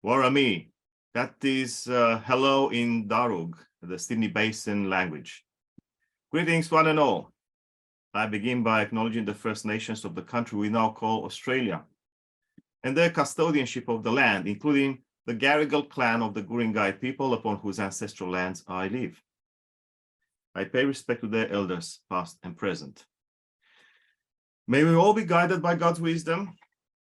Warami. That is hello in Darug, the Sydney Basin language. Greetings, one and all. I begin by acknowledging the First Nations of the country we now call Australia and their custodianship of the land, including the Garigal clan of the Guringai people upon whose ancestral lands I live. I pay respect to their elders, past and present. May we all be guided by God's wisdom,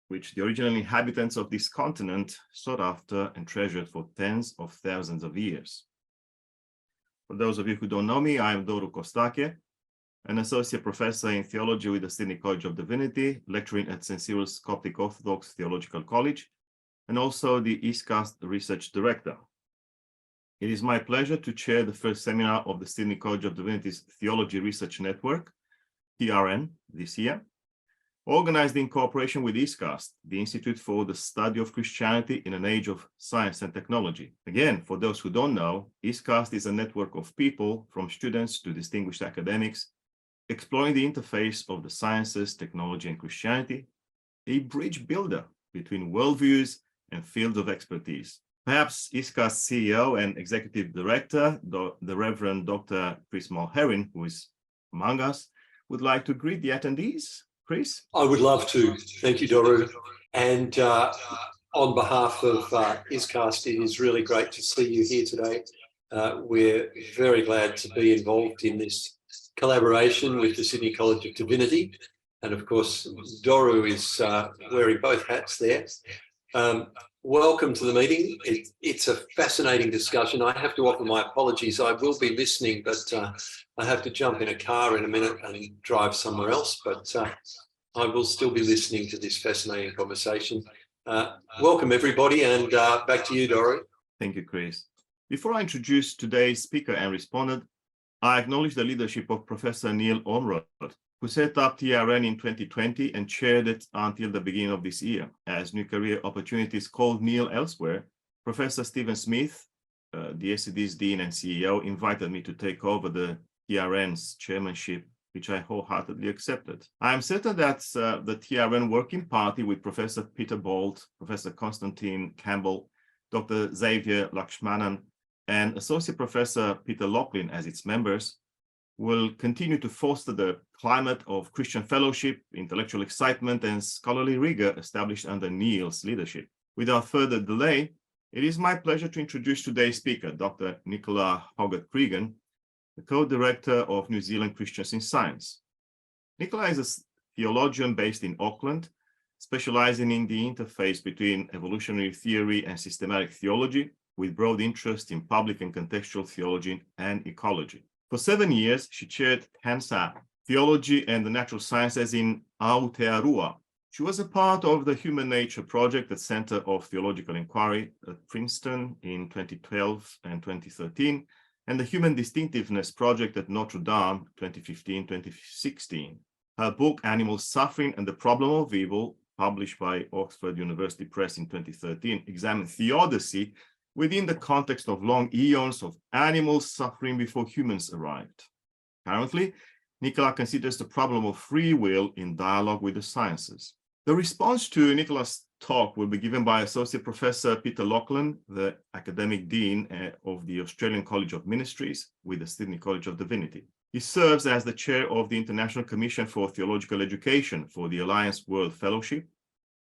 which the original inhabitants of this continent sought after and treasured for tens of thousands of years. For those of you who don't know me, I am Doru Kostake, an associate professor in theology with the Sydney College of Divinity, lecturing at St. Cyril's Coptic Orthodox Theological College, and also the ISCAST research director. It is my pleasure to chair the first seminar of the Sydney College of Divinity's Theology Research Network, TRN, this year, organized in cooperation with ISCAST, the Institute for the Study of Christianity in an Age of Science and Technology. Again, for those who don't know, ISCAST is a network of people, from students to distinguished academics, exploring the interface of the sciences, technology, and Christianity, a bridge builder between worldviews and fields of expertise. Perhaps ISCAST CEO and Executive Director, the Reverend Dr. Chris Mulherin, who is among us, would like to greet the attendees. Chris? I would love to. Thank you, Doru. And on behalf of ISCAST, it is really great to see you here today. We're very glad to be involved in this collaboration with the Sydney College of Divinity. And of course, Doru is wearing both hats there. Welcome to the meeting. It's a fascinating discussion. I have to offer my apologies. I will be listening, but I have to jump in a car in a minute and drive somewhere else. But I will still be listening to this fascinating conversation. Welcome, everybody, and back to you, Doru. Thank you, Chris. Before I introduce today's speaker and respondent, I acknowledge the leadership of Professor Neil Ormerod, who set up TRN in 2020 and chaired it until the beginning of this year. As new career opportunities called Neil elsewhere, Professor Stephen Smith, the SCD's Dean and CEO, invited me to take over the TRN's chairmanship, which I wholeheartedly accepted. I am certain that the TRN Working Party with Professor Peter Bolt, Professor Constantine Campbell, Dr. Xavier Lakshmanan, and Associate Professor Peter Locklin as its members will continue to foster the climate of Christian fellowship, intellectual excitement, and scholarly rigor established under Neil's leadership. Without further delay, it is my pleasure to introduce today's speaker, Dr. Nicola Hoggard Creegan, the co-director of New Zealand Christians in Science. Nicola is a theologian based in Auckland, specializing in the interface between evolutionary theory and systematic theology, with broad interest in public and contextual theology and ecology. For 7 years, she chaired Hansa, Theology and the Natural Sciences in Aotearoa. She was a part of the Human Nature Project at Center of Theological Inquiry at Princeton in 2012 and 2013, and the Human Distinctiveness Project at Notre Dame 2015-2016. Her book, Animal Suffering and the Problem of Evil, published by Oxford University Press in 2013, examined theodicy within the context of long eons of animals suffering before humans arrived. Currently, Nicola considers the problem of free will in dialogue with the sciences. The response to Nicola's talk will be given by Associate Professor Peter Locklin, the Academic Dean of the Australian College of Ministries with the Sydney College of Divinity. He serves as the chair of the International Commission for Theological Education for the Alliance World Fellowship,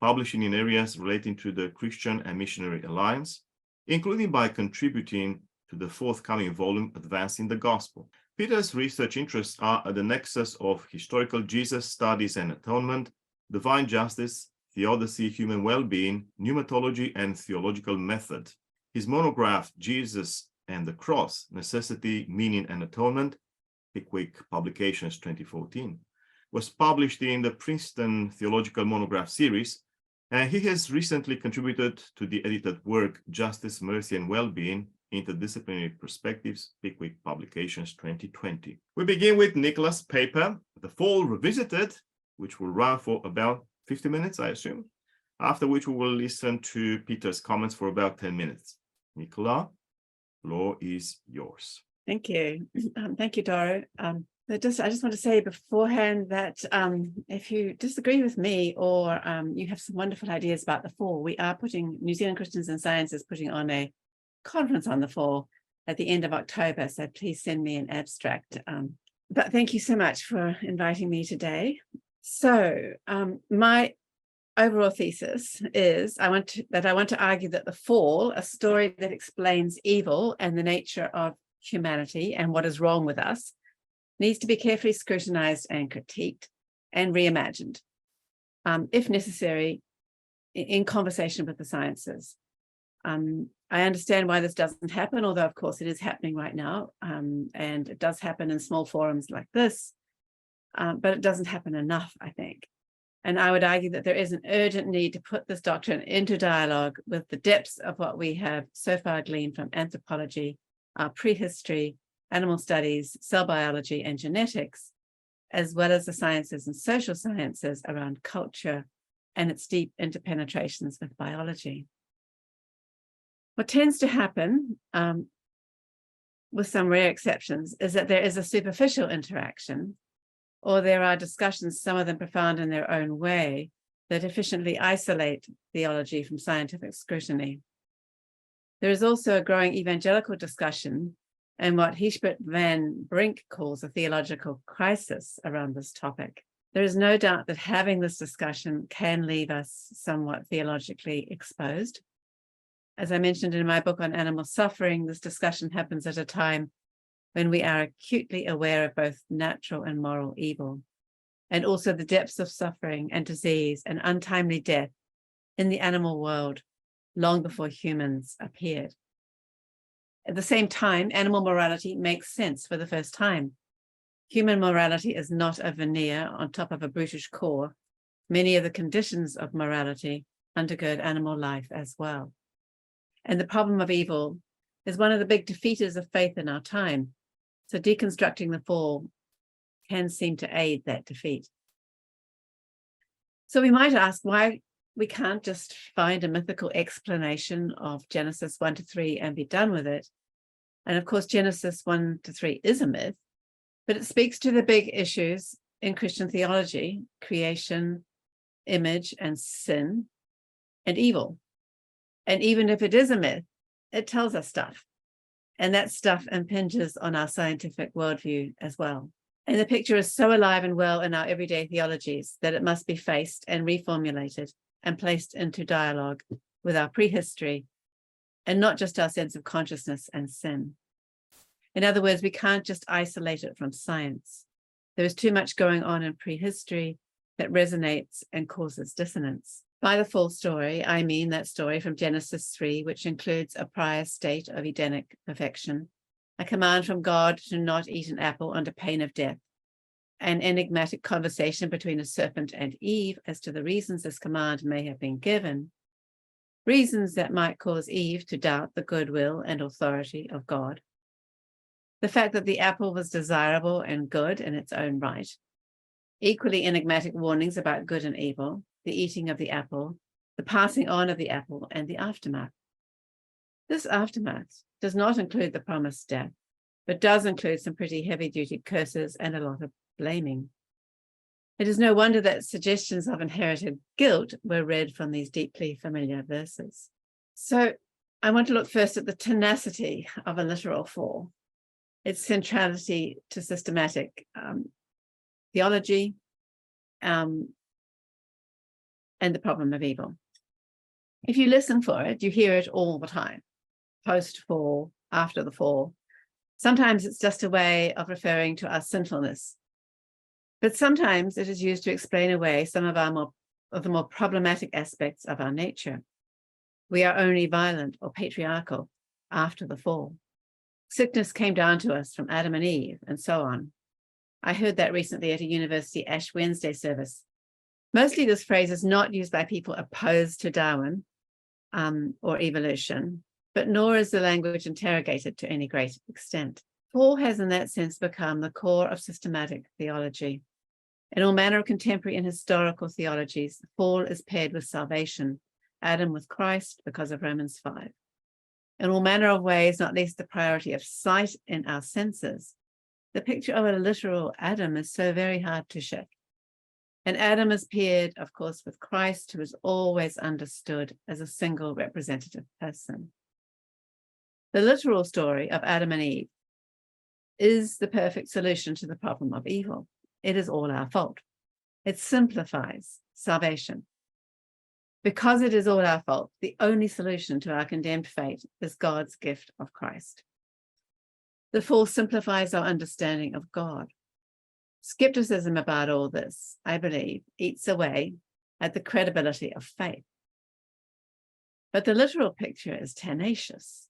publishing in areas relating to the Christian and Missionary Alliance, including by contributing to the forthcoming volume Advancing the Gospel. Peter's research interests are at the nexus of historical Jesus studies and atonement, divine justice, theodicy, human well-being, pneumatology, and theological method. His monograph, Jesus and the Cross, Necessity, Meaning, and Atonement, Pickwick Publications 2014, was published in the Princeton Theological Monograph Series, and he has recently contributed to the edited work Justice, Mercy, and Well-Being, Interdisciplinary Perspectives, Pickwick Publications 2020. We begin with Nicola's paper, The Fall Revisited, which will run for about 50 minutes, I assume, after which we will listen to Peter's comments for about 10 minutes. Nicola, floor is yours. Thank you. Thank you, Doru. I just want to say beforehand that if you disagree with me or you have some wonderful ideas about the fall, we are New Zealand Christians in Science is putting on a conference on the fall at the end of October. So please send me an abstract. But thank you so much for inviting me today. So my overall thesis is I want to argue that the fall, a story that explains evil and the nature of humanity and what is wrong with us, needs to be carefully scrutinized and critiqued and reimagined, if necessary, in conversation with the sciences. I understand why this doesn't happen, although of course it is happening right now, and it does happen in small forums like this, but it doesn't happen enough, I think. And I would argue that there is an urgent need to put this doctrine into dialogue with the depths of what we have so far gleaned from anthropology, our prehistory, animal studies, cell biology, and genetics, as well as the sciences and social sciences around culture and its deep interpenetrations with biology. What tends to happen, with some rare exceptions, is that there is a superficial interaction, or there are discussions, some of them profound in their own way, that efficiently isolate theology from scientific scrutiny. There is also a growing evangelical discussion and what Gijsbert van Brink calls a theological crisis around this topic. There is no doubt that having this discussion can leave us somewhat theologically exposed. As I mentioned in my book on animal suffering, this discussion happens at a time when we are acutely aware of both natural and moral evil, and also the depths of suffering and disease and untimely death in the animal world long before humans appeared. At the same time, animal morality makes sense for the first time. Human morality is not a veneer on top of a brutish core. Many of the conditions of morality undergird animal life as well. And the problem of evil is one of the big defeaters of faith in our time. So deconstructing the fall can seem to aid that defeat. So we might ask why we can't just find a mythical explanation of Genesis 1-3 and be done with it. And of course, Genesis 1-3 is a myth, but it speaks to the big issues in Christian theology: creation, image, and sin, and evil. And even if it is a myth, it tells us stuff. And that stuff impinges on our scientific worldview as well. And the picture is so alive and well in our everyday theologies that it must be faced and reformulated and placed into dialogue with our prehistory, and not just our sense of consciousness and sin. In other words, we can't just isolate it from science. There is too much going on in prehistory that resonates and causes dissonance. By the full story, I mean that story from Genesis 3, which includes a prior state of Edenic perfection, a command from God to not eat an apple under pain of death, an enigmatic conversation between a serpent and Eve as to the reasons this command may have been given, reasons that might cause Eve to doubt the goodwill and authority of God, the fact that the apple was desirable and good in its own right, equally enigmatic warnings about good and evil, the eating of the apple, the passing on of the apple, and the aftermath. This aftermath does not include the promised death, but does include some pretty heavy-duty curses and a lot of blaming. It is no wonder that suggestions of inherited guilt were read from these deeply familiar verses. So I want to look first at the tenacity of a literal fall, its centrality to systematic theology, and the problem of evil. If you listen for it, you hear it all the time, post-fall, after the fall. Sometimes it's just a way of referring to our sinfulness, but sometimes it is used to explain away some of the more problematic aspects of our nature. We are only violent or patriarchal after the fall. Sickness came down to us from Adam and Eve, and so on. I heard that recently at a university Ash Wednesday service. Mostly this phrase is not used by people opposed to Darwin or evolution, but nor is the language interrogated to any great extent. Fall has in that sense become the core of systematic theology. In all manner of contemporary and historical theologies, the fall is paired with salvation, Adam with Christ because of Romans 5. In all manner of ways, not least the priority of sight in our senses, the picture of a literal Adam is so very hard to shift. And Adam is paired, of course, with Christ, who is always understood as a single representative person. The literal story of Adam and Eve is the perfect solution to the problem of evil. It is all our fault. It simplifies salvation. Because it is all our fault, the only solution to our condemned fate is God's gift of Christ. The fall simplifies our understanding of God. Skepticism about all this, I believe, eats away at the credibility of faith. But the literal picture is tenacious.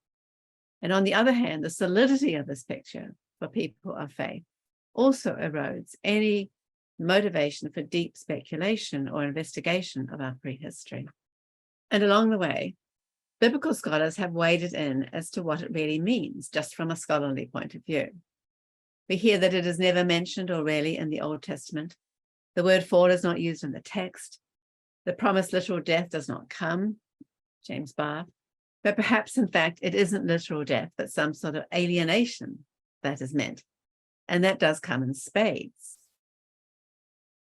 And on the other hand, the solidity of this picture for people of faith also erodes any motivation for deep speculation or investigation of our prehistory. And along the way, biblical scholars have waded in as to what it really means, just from a scholarly point of view. We hear that it is never mentioned or rarely in the Old Testament. The word fall is not used in the text. The promised literal death does not come, James Barr. But perhaps, in fact, it isn't literal death, but some sort of alienation that is meant. And that does come in spades.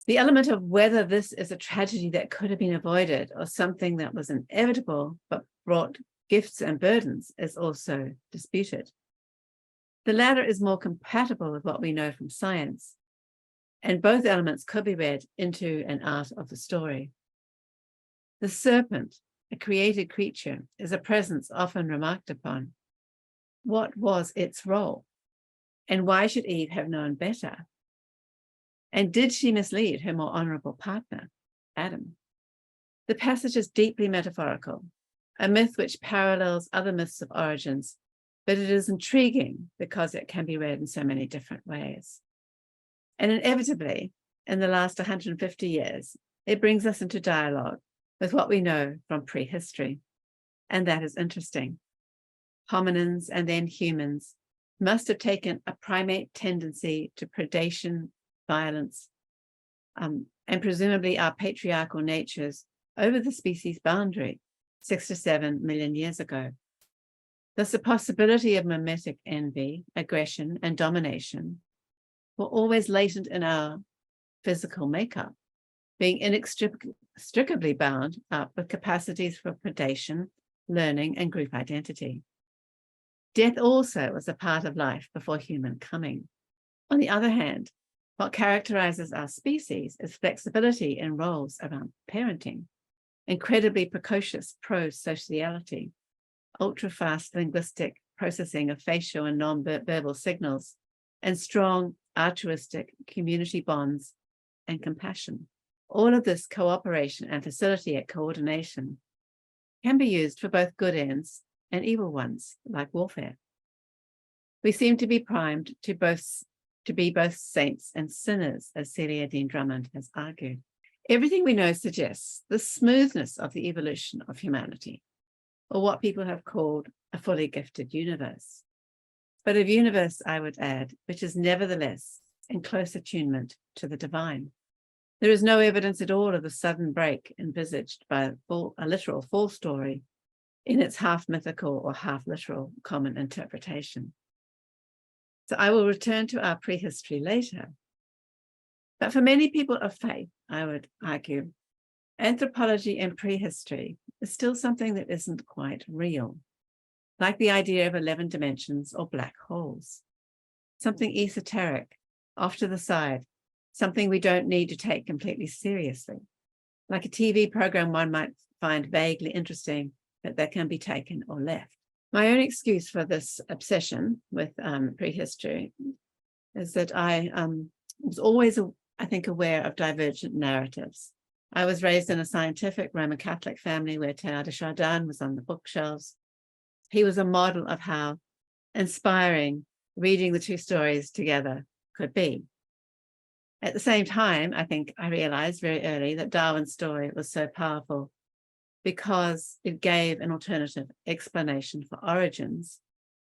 The element of whether this is a tragedy that could have been avoided or something that was inevitable but brought gifts and burdens is also disputed. The latter is more compatible with what we know from science, and both elements could be read into and out of the story. The serpent, a created creature, is a presence often remarked upon. What was its role? And why should Eve have known better? And did she mislead her more honorable partner, Adam? The passage is deeply metaphorical, a myth which parallels other myths of origins, but it is intriguing because it can be read in so many different ways. And inevitably, in the last 150 years, it brings us into dialogue with what we know from prehistory. And that is interesting. Hominins and then humans must have taken a primate tendency to predation, violence, and presumably our patriarchal natures over the species boundary 6 to 7 million years ago. Thus, the possibility of mimetic envy, aggression, and domination were always latent in our physical makeup, being inextricably bound up with capacities for predation, learning, and group identity. Death also was a part of life before human coming. On the other hand, what characterizes our species is flexibility in roles around parenting, incredibly precocious pro-sociality, ultra-fast linguistic processing of facial and non-verbal signals, and strong altruistic community bonds and compassion. All of this cooperation and facility at coordination can be used for both good ends and evil ones, like warfare. We seem to be primed to be both saints and sinners, as Celia Dean Drummond has argued. Everything we know suggests the smoothness of the evolution of humanity, or what people have called a fully gifted universe. But a universe, I would add, which is nevertheless in close attunement to the divine. There is no evidence at all of the sudden break envisaged by a literal fall story in its half mythical or half literal common interpretation. So I will return to our prehistory later. But for many people of faith, I would argue, anthropology and prehistory is still something that isn't quite real, like the idea of 11 dimensions or black holes, something esoteric, off to the side, something we don't need to take completely seriously, like a TV program one might find vaguely interesting, but that can be taken or left. My own excuse for this obsession with prehistory is that I was always, I think, aware of divergent narratives. I was raised in a scientific Roman Catholic family where Teilhard de Chardin was on the bookshelves. He was a model of how inspiring reading the two stories together could be. At the same time, I think I realized very early that Darwin's story was so powerful because it gave an alternative explanation for origins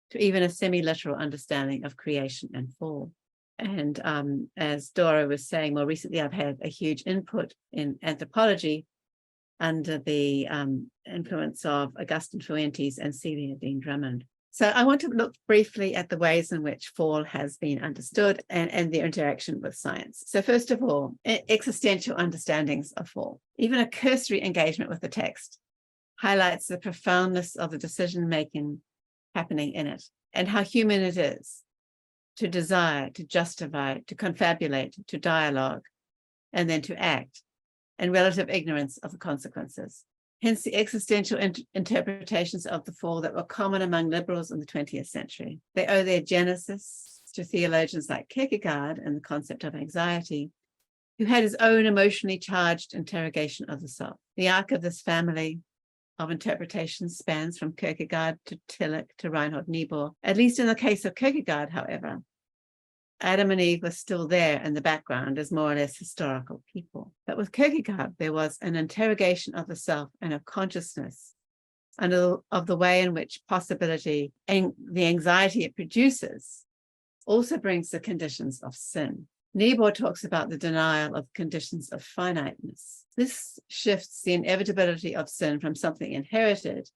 to even a semi-literal understanding of creation and fall. And as Dora was saying, more recently, I've had a huge input in anthropology under the influence of Augustine Fuentes and Celia Dean Drummond. So I want to look briefly at the ways in which fall has been understood and their interaction with science. So first of all, existential understandings of fall. Even a cursory engagement with the text highlights the profoundness of the decision-making happening in it and how human it is to desire, to justify, to confabulate, to dialogue, and then to act, and relative ignorance of the consequences. Hence the existential interpretations of the fall that were common among liberals in the 20th century. They owe their genesis to theologians like Kierkegaard and the concept of anxiety, who had his own emotionally charged interrogation of the self. The arc of this family of interpretations spans from Kierkegaard to Tillich to Reinhold Niebuhr. At least in the case of Kierkegaard, however, Adam and Eve were still there in the background as more or less historical people. But with Kierkegaard, there was an interrogation of the self and of consciousness, and of the way in which possibility and the anxiety it produces also brings the conditions of sin. Niebuhr talks about the denial of conditions of finiteness. This shifts the inevitability of sin from something inherited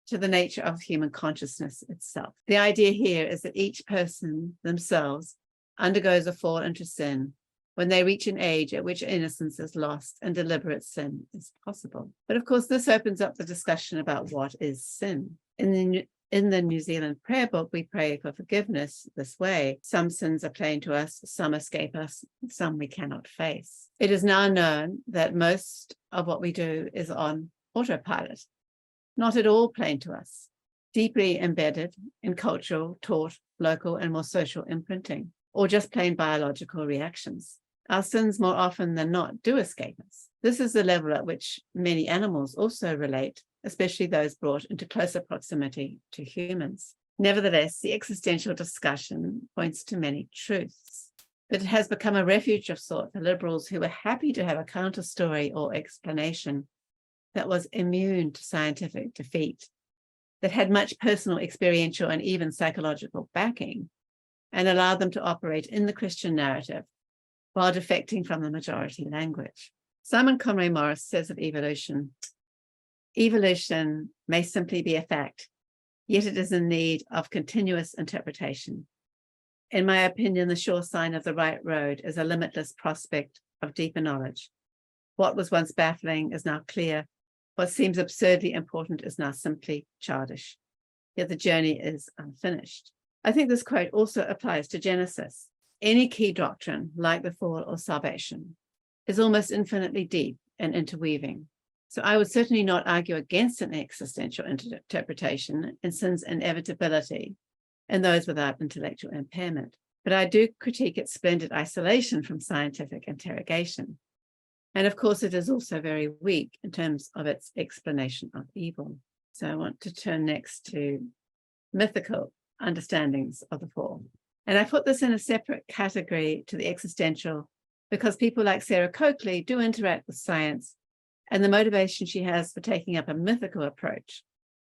to the nature of human consciousness itself. The idea here is that each person themselves undergoes a fall into sin when they reach an age at which innocence is lost and deliberate sin is possible. But of course, this opens up the discussion about what is sin. In the New Zealand prayer book, we pray for forgiveness this way. Some sins are plain to us, some escape us, some we cannot face. It is now known that most of what we do is on autopilot, not at all plain to us, deeply embedded in cultural, taught, local, and more social imprinting, or just plain biological reactions. Our sins more often than not do escape us. This is the level at which many animals also relate, especially those brought into closer proximity to humans. Nevertheless, the existential discussion points to many truths, but it has become a refuge of sort for liberals who were happy to have a counter story or explanation that was immune to scientific defeat, that had much personal, experiential, and even psychological backing, and allowed them to operate in the Christian narrative while defecting from the majority language. Simon Conway Morris says of evolution, evolution may simply be a fact, yet it is in need of continuous interpretation. In my opinion, the sure sign of the right road is a limitless prospect of deeper knowledge. What was once baffling is now clear. What seems absurdly important is now simply childish. Yet the journey is unfinished. I think this quote also applies to Genesis. Any key doctrine, like the fall or salvation, is almost infinitely deep and interweaving. So I would certainly not argue against an existential interpretation in sin's inevitability and those without intellectual impairment. But I do critique its splendid isolation from scientific interrogation. And of course, it is also very weak in terms of its explanation of evil. So I want to turn next to mythical understandings of the fall. And I put this in a separate category to the existential because people like Sarah Coakley do interact with science, and the motivation she has for taking up a mythical approach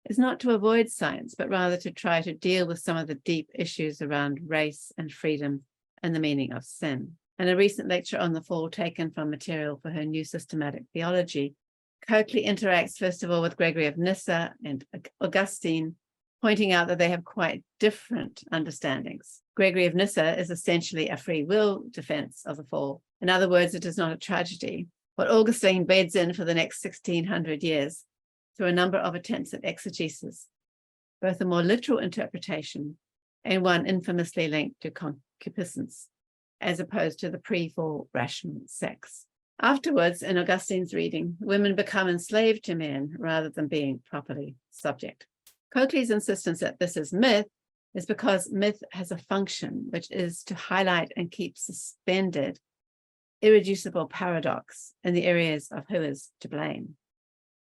is not to avoid science, but rather to try to deal with some of the deep issues around race and freedom and the meaning of sin. In a recent lecture on the fall taken from material for her new systematic theology, Coakley interacts first of all with Gregory of Nyssa and Augustine, pointing out that they have quite different understandings. Gregory of Nyssa is essentially a free will defense of the fall. In other words, it is not a tragedy. What Augustine beds in for the next 1600 years through a number of attempts at exegesis, both a more literal interpretation and one infamously linked to concupiscence, as opposed to the pre-fall rational sex. Afterwards, in Augustine's reading, women become enslaved to men rather than being properly subject. Coakley's insistence that this is myth is because myth has a function, which is to highlight and keep suspended irreducible paradox in the areas of who is to blame,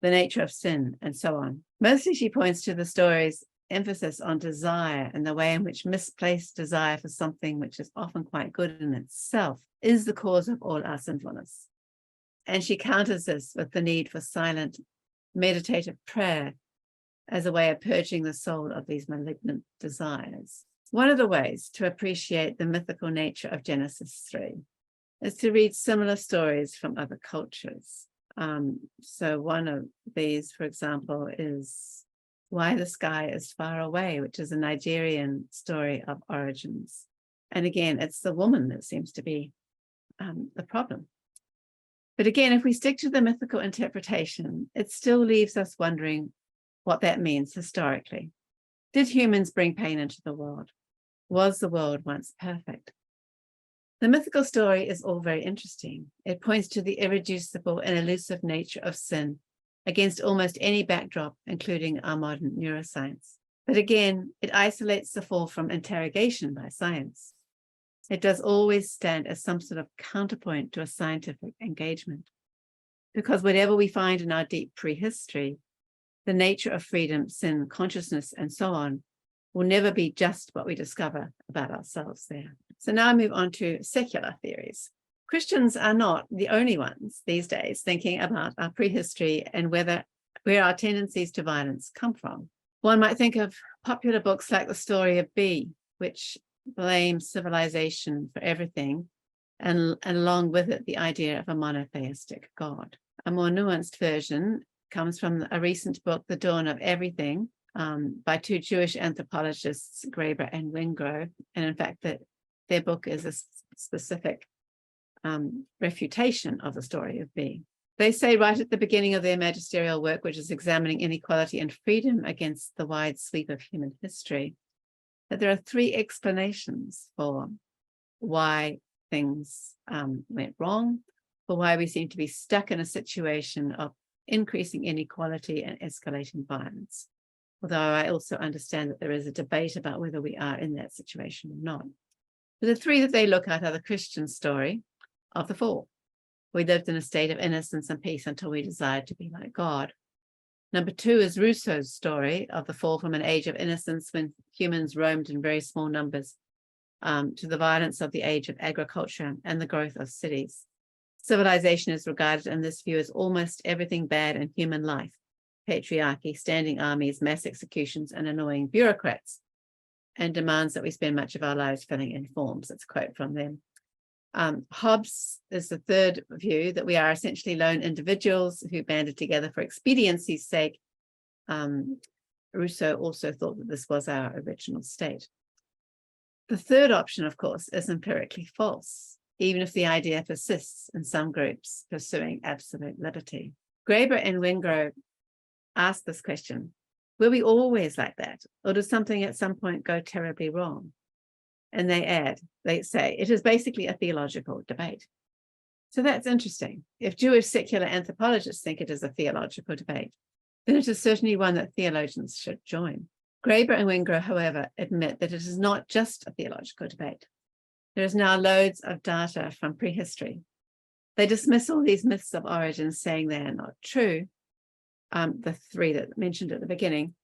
the nature of sin, and so on. Mostly she points to the story's emphasis on desire and the way in which misplaced desire for something which is often quite good in itself is the cause of all our sinfulness. And she counters this with the need for silent, meditative prayer as a way of purging the soul of these malignant desires. One of the ways to appreciate the mythical nature of Genesis 3 is to read similar stories from other cultures. So one of these, for example, is Why the Sky is Far Away, which is a Nigerian story of origins. And again, it's the woman that seems to be the problem. But again, if we stick to the mythical interpretation, it still leaves us wondering what that means historically. Did humans bring pain into the world? Was the world once perfect? The mythical story is all very interesting. It points to the irreducible and elusive nature of sin against almost any backdrop, including our modern neuroscience. But again, it isolates the fall from interrogation by science. It does always stand as some sort of counterpoint to a scientific engagement. Because whatever we find in our deep prehistory, the nature of freedom, sin, consciousness, and so on, will never be just what we discover about ourselves there. So now I move on to secular theories. Christians are not the only ones these days thinking about our prehistory and where our tendencies to violence come from. One might think of popular books like The Story of B, which blames civilization for everything, and along with it, the idea of a monotheistic God. A more nuanced version comes from a recent book, The Dawn of Everything, by two Jewish anthropologists, Graeber and Wengrow. And in fact, their book is a specific refutation of the story of B. They say right at the beginning of their magisterial work, which is examining inequality and freedom against the wide sweep of human history, that there are three explanations for why things went wrong, for why we seem to be stuck in a situation of increasing inequality and escalating violence. Although I also understand that there is a debate about whether we are in that situation or not. But the three that they look at are the Christian story of the fall. We lived in a state of innocence and peace until we desired to be like God. Number two is Rousseau's story of the fall from an age of innocence when humans roamed in very small numbers to the violence of the age of agriculture and the growth of cities. Civilization is regarded in this view as almost everything bad in human life: patriarchy, standing armies, mass executions, and annoying bureaucrats, and demands that we spend much of our lives filling in forms. That's a quote from them. Hobbes is the third view, that we are essentially lone individuals who banded together for expediency's sake. Rousseau also thought that this was our original state. The third option, of course, is empirically false, even if the idea persists in some groups pursuing absolute liberty. Graeber and Wengrow ask this question: were we always like that, or did something at some point go terribly wrong? And they say, it is basically a theological debate. So that's interesting. If Jewish secular anthropologists think it is a theological debate, then it is certainly one that theologians should join. Graeber and Wengrow, however, admit that it is not just a theological debate. There is now loads of data from prehistory. They dismiss all these myths of origin, saying they are not true, the three that I mentioned at the beginning.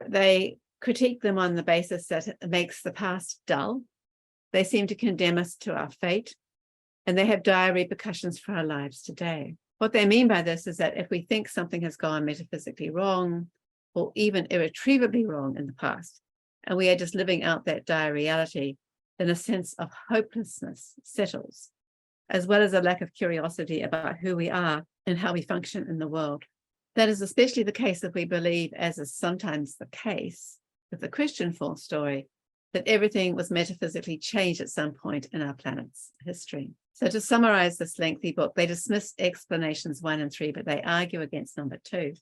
They critique them on the basis that it makes the past dull. They seem to condemn us to our fate, and they have dire repercussions for our lives today. What they mean by this is that if we think something has gone metaphysically wrong, or even irretrievably wrong in the past, and we are just living out that dire reality, then a sense of hopelessness settles, as well as a lack of curiosity about who we are and how we function in the world. That is especially the case if we believe, as is sometimes the case with the Christian false story, that everything was metaphysically changed at some point in our planet's history. So to summarize this lengthy book, they dismiss explanations 1 and 3, but they argue against number 2.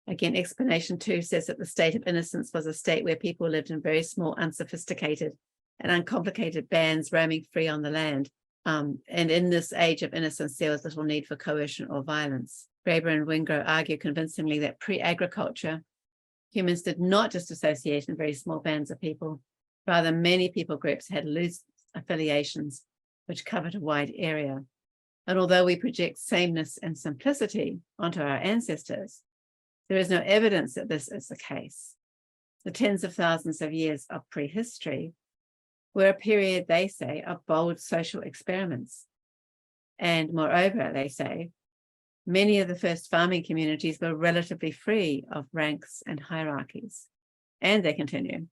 Again, explanation 2 says that the state of innocence was a state where people lived in very small, unsophisticated and uncomplicated bands roaming free on the land. And in this age of innocence, there was little need for coercion or violence. Graeber and Wengrow argue convincingly that pre-agriculture, humans did not just associate in very small bands of people. Rather, many people groups had loose affiliations which covered a wide area. And although we project sameness and simplicity onto our ancestors, there is no evidence that this is the case. The tens of thousands of years of prehistory were a period, they say, of bold social experiments. And moreover, they say, many of the first farming communities were relatively free of ranks and hierarchies. And they continue,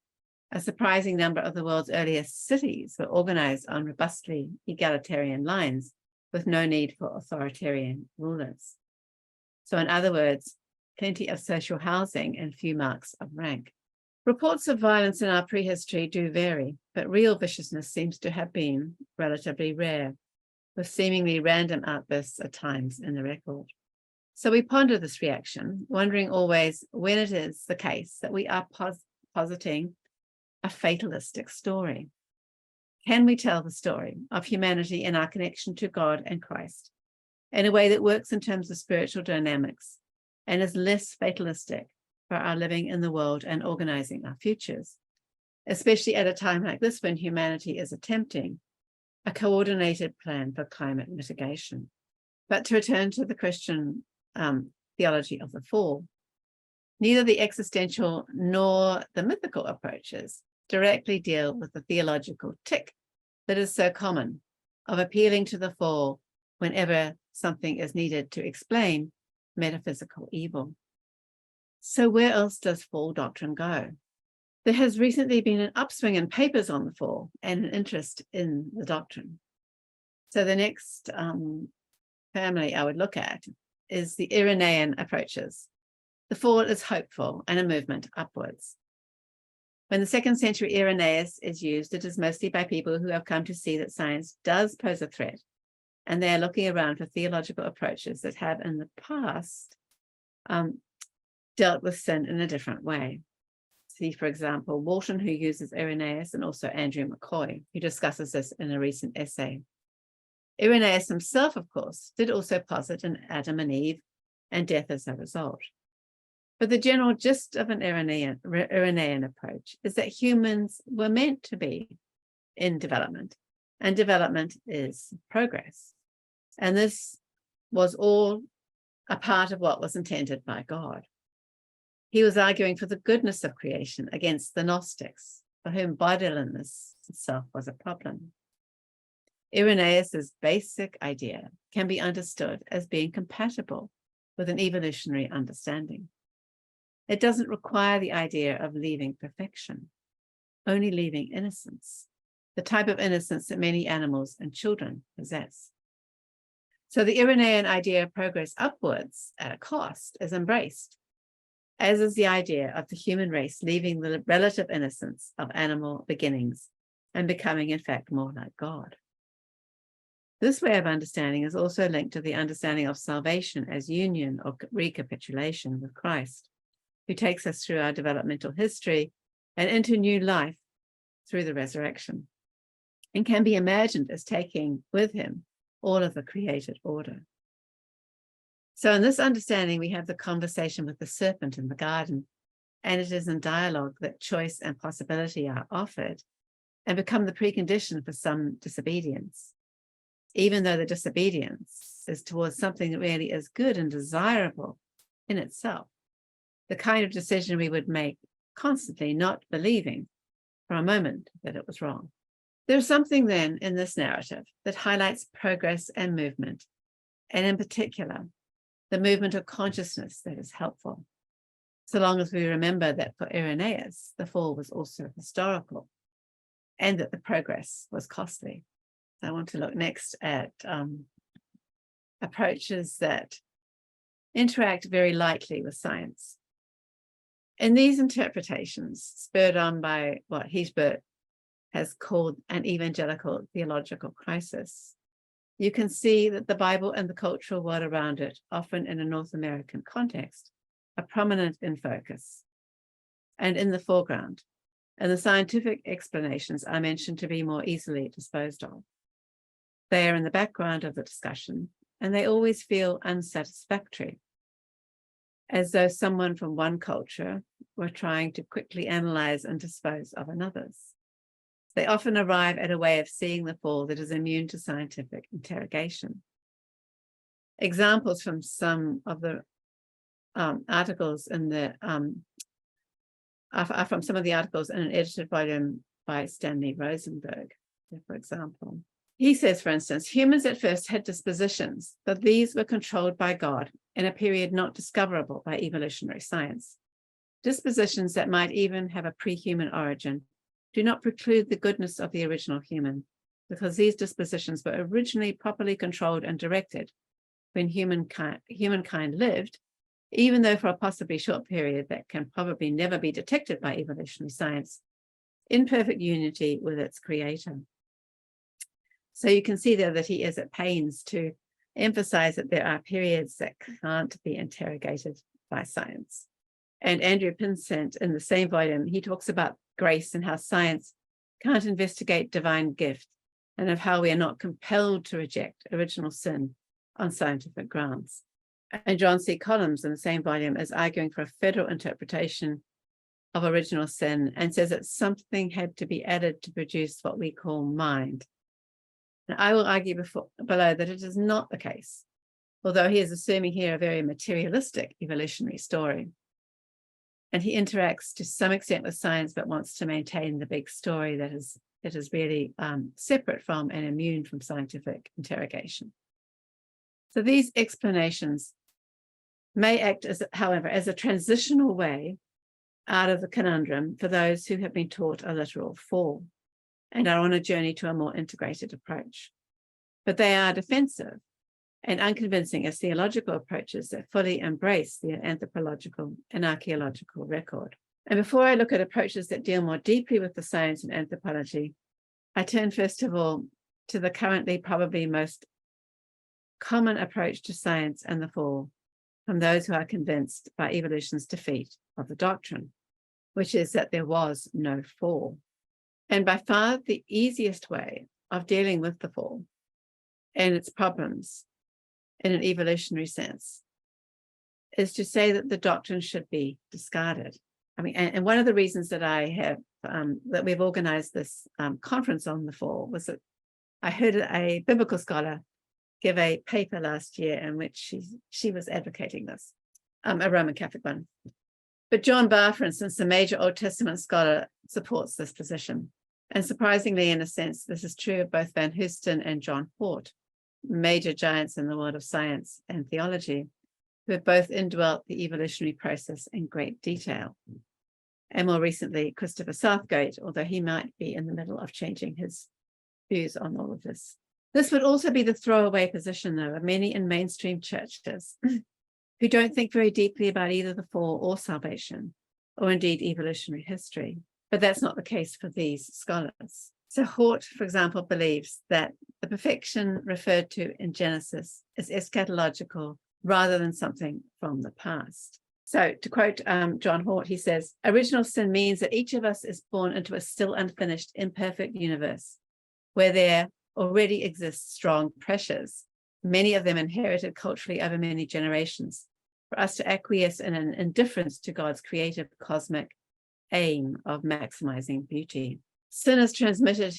a surprising number of the world's earliest cities were organized on robustly egalitarian lines with no need for authoritarian rulers. So in other words, plenty of social housing, and few marks of rank. Reports of violence in our prehistory do vary, but real viciousness seems to have been relatively rare, with seemingly random outbursts at times in the record. So we ponder this reaction, wondering always when it is the case that we are positing a fatalistic story. Can we tell the story of humanity and our connection to God and Christ in a way that works in terms of spiritual dynamics and is less fatalistic for our living in the world and organizing our futures, especially at a time like this when humanity is attempting a coordinated plan for climate mitigation? But to return to the Christian theology of the fall, neither the existential nor the mythical approaches directly deal with the theological tick that is so common of appealing to the fall whenever something is needed to explain metaphysical evil. So where else does fall doctrine go? There has recently been an upswing in papers on the fall and an interest in the doctrine. So the next family I would look at is the Irenaean approaches. The fall is hopeful and a movement upwards. When the 2nd century Irenaeus is used, it is mostly by people who have come to see that science does pose a threat, and they are looking around for theological approaches that have in the past dealt with sin in a different way. See, for example, Walton, who uses Irenaeus, and also Andrew McCoy, who discusses this in a recent essay. Irenaeus himself, of course, did also posit an Adam and Eve and death as a result. But the general gist of an Irenaean approach is that humans were meant to be in development, and development is progress. And this was all a part of what was intended by God. He was arguing for the goodness of creation against the Gnostics, for whom bodiliness itself was a problem. Irenaeus's basic idea can be understood as being compatible with an evolutionary understanding. It doesn't require the idea of leaving perfection, only leaving innocence, the type of innocence that many animals and children possess. So the Irenaean idea of progress upwards at a cost is embraced, as is the idea of the human race leaving the relative innocence of animal beginnings and becoming, in fact, more like God. This way of understanding is also linked to the understanding of salvation as union or recapitulation with Christ, who takes us through our developmental history and into new life through the resurrection, and can be imagined as taking with him all of the created order. So in this understanding, we have the conversation with the serpent in the garden, and it is in dialogue that choice and possibility are offered and become the precondition for some disobedience, even though the disobedience is towards something that really is good and desirable in itself, the kind of decision we would make constantly, not believing for a moment that it was wrong. There's something then in this narrative that highlights progress and movement, and in particular, the movement of consciousness that is helpful, so long as we remember that for Irenaeus, the fall was also historical, and that the progress was costly. I want to look next at approaches that interact very lightly with science. In these interpretations, spurred on by what Hoggard has called an evangelical theological crisis, you can see that the Bible and the cultural world around it, often in a North American context, are prominent in focus and in the foreground, and the scientific explanations are mentioned to be more easily disposed of. They are in the background of the discussion, and they always feel unsatisfactory, as though someone from one culture were trying to quickly analyze and dispose of another's. They often arrive at a way of seeing the fall that is immune to scientific interrogation. Examples from some of the articles in the are from some of the articles in an edited volume by Stanley Rosenberg, for example. He says, for instance, humans at first had dispositions, but these were controlled by God in a period not discoverable by evolutionary science. Dispositions that might even have a pre-human origin do not preclude the goodness of the original human, because these dispositions were originally properly controlled and directed when humankind lived even though for a possibly short period that can probably never be detected by evolutionary science, in perfect unity with its creator. So you can see there that he is at pains to emphasize that there are periods that can't be interrogated by science. And Andrew Pinsent, in the same volume, he talks about grace and how science can't investigate divine gift, and of how we are not compelled to reject original sin on scientific grounds. And John C. Collins, in the same volume, is arguing for a federal interpretation of original sin and says that something had to be added to produce what we call mind. Now, I will argue below that it is not the case, although he is assuming here a very materialistic evolutionary story. And he interacts to some extent with science, but wants to maintain the big story that is really separate from and immune from scientific interrogation. So these explanations may act as, however, as a transitional way out of the conundrum for those who have been taught a literal fall and are on a journey to a more integrated approach. But they are defensive and unconvincing as theological approaches that fully embrace the anthropological and archaeological record. And before I look at approaches that deal more deeply with the science and anthropology, I turn first of all to the currently probably most common approach to science and the fall from those who are convinced by evolution's defeat of the doctrine, which is that there was no fall. And by far the easiest way of dealing with the fall and its problems in an evolutionary sense is to say that the doctrine should be discarded. I mean, and one of the reasons that I have, that we've organized this conference on the fall was that I heard a biblical scholar give a paper last year in which she was advocating this, a Roman Catholic one. But John Barr, for instance, the major Old Testament scholar, supports this position. And surprisingly, in a sense, this is true of both Van Houston and John Hort, major giants in the world of science and theology, who have both indwelt the evolutionary process in great detail. And more recently, Christopher Southgate, although he might be in the middle of changing his views on all of this. This would also be the throwaway position, though, of many in mainstream churches who don't think very deeply about either the fall or salvation, or indeed evolutionary history. But that's not the case for these scholars. So Hort, for example, believes that the perfection referred to in Genesis is eschatological rather than something from the past. So to quote John Hort, he says, original sin means that each of us is born into a still unfinished, imperfect universe where there already exist strong pressures, many of them inherited culturally over many generations, for us to acquiesce in an indifference to God's creative cosmic aim of maximizing beauty. Sin is transmitted,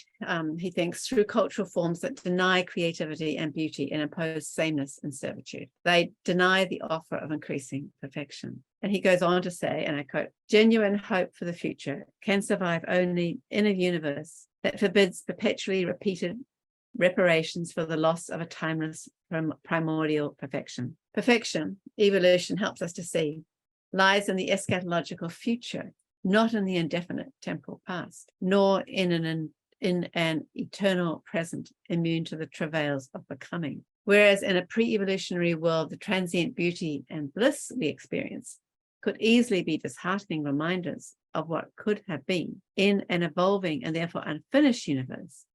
he thinks, through cultural forms that deny creativity and beauty and impose sameness and servitude. They deny the offer of increasing perfection. And he goes on to say, and I quote, genuine hope for the future can survive only in a universe that forbids perpetually repeated reparations for the loss of a timeless primordial perfection. Perfection, evolution helps us to see, lies in the eschatological future, not in the indefinite temporal past, nor in an eternal present immune to the travails of becoming. Whereas in a pre-evolutionary world, the transient beauty and bliss we experience could easily be disheartening reminders of what could have been in an evolving and therefore unfinished universe.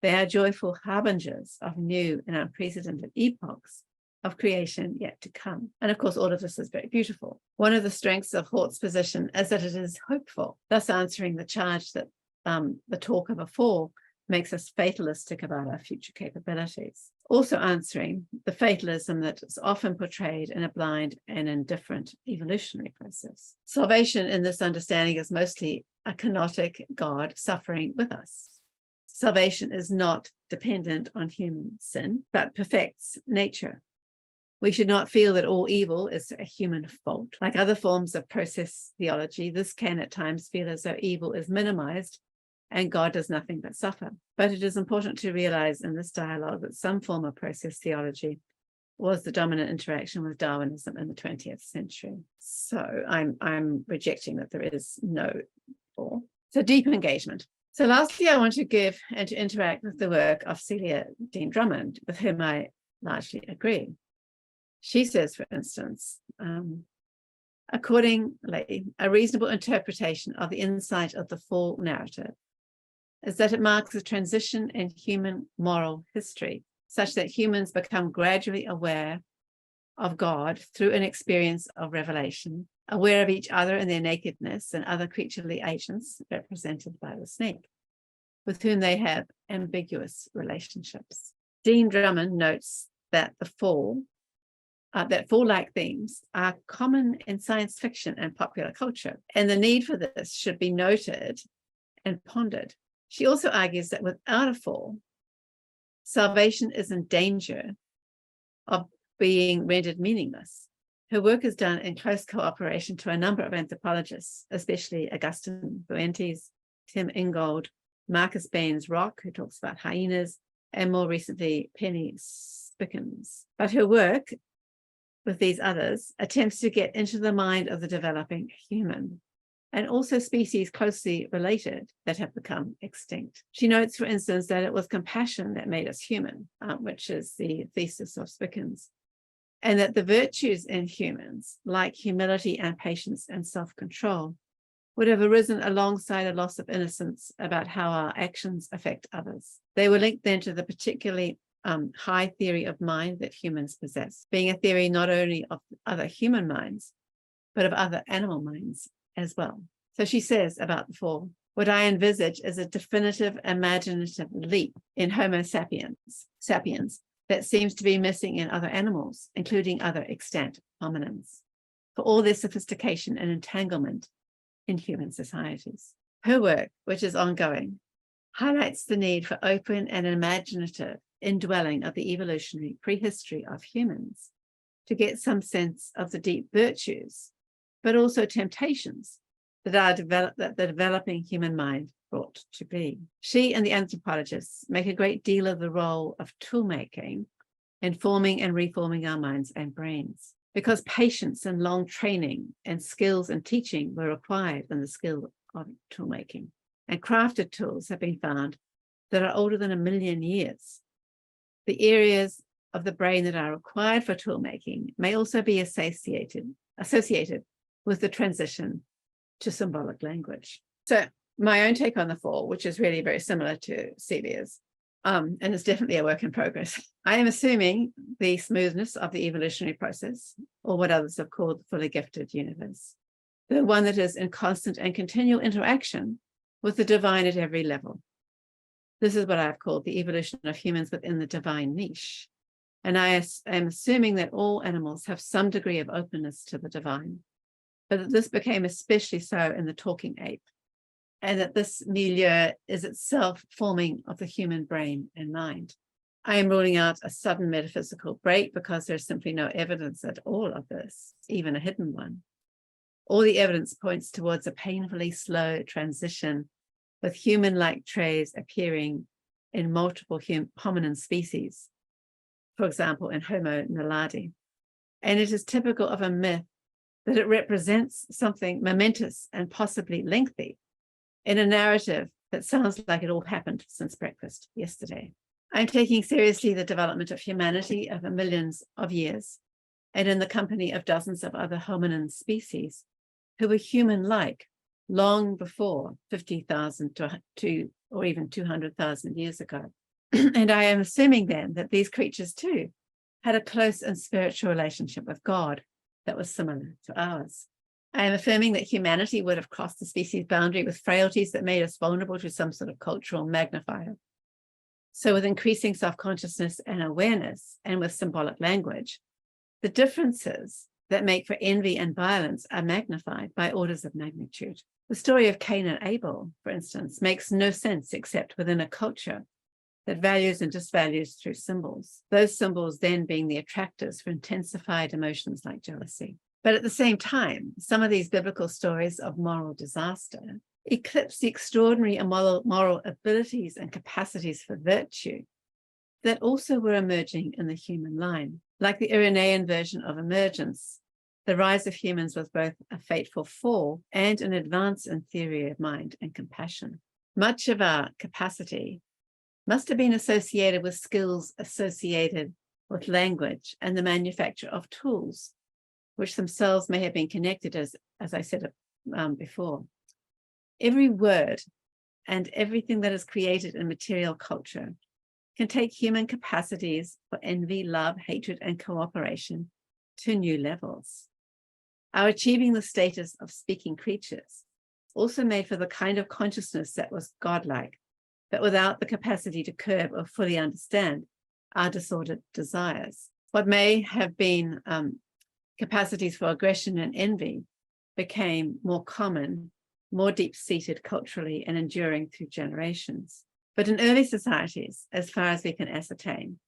They are joyful harbingers of new and unprecedented epochs of creation yet to come. And of course, all of this is very beautiful. One of the strengths of Hort's position is that it is hopeful, thus answering the charge that the talk of a fall makes us fatalistic about our future capabilities. Also answering the fatalism that is often portrayed in a blind and indifferent evolutionary process. Salvation in this understanding is mostly a kenotic God suffering with us. Salvation is not dependent on human sin, but perfects nature. We should not feel that all evil is a human fault. Like other forms of process theology, this can at times feel as though evil is minimized and God does nothing but suffer. But it is important to realize in this dialogue that some form of process theology was the dominant interaction with Darwinism in the 20th century. So I'm rejecting that there is no fall. So deep engagement. So lastly, I want to give and to interact with the work of Celia Dean Drummond, with whom I largely agree. She says, for instance, Accordingly, a reasonable interpretation of the insight of the fall narrative is that it marks a transition in human moral history, such that humans become gradually aware of God through an experience of revelation, aware of each other and their nakedness and other creaturely agents represented by the snake, with whom they have ambiguous relationships. Dean Drummond notes that the fall, that fall-like themes are common in science fiction and popular culture, and the need for this should be noted and pondered. She also argues that without a fall, salvation is in danger of being rendered meaningless. Her work is done in close cooperation to a number of anthropologists, especially Augustine Fuentes, Tim Ingold, Marcus Baines Rock, who talks about hyenas, and more recently, Penny Spickens. But her work with these others attempts to get into the mind of the developing human, and also species closely related that have become extinct. She notes, for instance, that it was compassion that made us human, which is the thesis of Spickens, and that the virtues in humans, like humility and patience and self-control, would have arisen alongside a loss of innocence about how our actions affect others. They were linked then to the particularly high theory of mind that humans possess, being a theory not only of other human minds, but of other animal minds as well. So she says about the fall, what I envisage is a definitive imaginative leap in Homo sapiens that seems to be missing in other animals, including other extant hominins, for all their sophistication and entanglement in human societies. Her work, which is ongoing, highlights the need for open and imaginative indwelling of the evolutionary prehistory of humans to get some sense of the deep virtues, but also temptations that the developing human mind brought to be. She and the anthropologists make a great deal of the role of tool making in forming and reforming our minds and brains, because patience and long training and skills and teaching were required in the skill of tool making. And crafted tools have been found that are older than 1 million years. The areas of the brain that are required for tool making may also be associated with the transition to symbolic language. So my own take on the fall, which is really very similar to Celia's, and it's definitely a work in progress. I am assuming the smoothness of the evolutionary process, or what others have called the fully gifted universe, the one that is in constant and continual interaction with the divine at every level. This is what I've called the evolution of humans within the divine niche. And I am assuming that all animals have some degree of openness to the divine, but that this became especially so in the talking ape, and that this milieu is itself forming of the human brain and mind. I am ruling out a sudden metaphysical break because there's simply no evidence at all of this, even a hidden one. All the evidence points towards a painfully slow transition, with human-like traits appearing in multiple hominin species, for example, in Homo naledi. And it is typical of a myth that it represents something momentous and possibly lengthy in a narrative that sounds like it all happened since breakfast yesterday. I'm taking seriously the development of humanity over millions of years, and in the company of dozens of other hominin species who were human-like long before 50,000 to or even 200,000 years ago. And I am assuming then that these creatures too had a close and spiritual relationship with God that was similar to ours. I am affirming that humanity would have crossed the species boundary with frailties that made us vulnerable to some sort of cultural magnifier. So with increasing self-consciousness and awareness, and with symbolic language, the differences that make for envy and violence are magnified by orders of magnitude. The story of Cain and Abel, for instance, makes no sense except within a culture that values and disvalues through symbols, those symbols then being the attractors for intensified emotions like jealousy. But at the same time, some of these biblical stories of moral disaster eclipse the extraordinary moral abilities and capacities for virtue that also were emerging in the human line. Like the Irenaean version of emergence, the rise of humans was both a fateful fall and an advance in theory of mind and compassion. Much of our capacity must have been associated with skills associated with language and the manufacture of tools which themselves may have been connected, as I said before. Every word and everything that is created in material culture can take human capacities for envy, love, hatred, and cooperation to new levels. Our achieving the status of speaking creatures also made for the kind of consciousness that was godlike, but without the capacity to curb or fully understand our disordered desires. What may have been capacities for aggression and envy became more common, more deep-seated culturally and enduring through generations. But in early societies, as far as we can ascertain,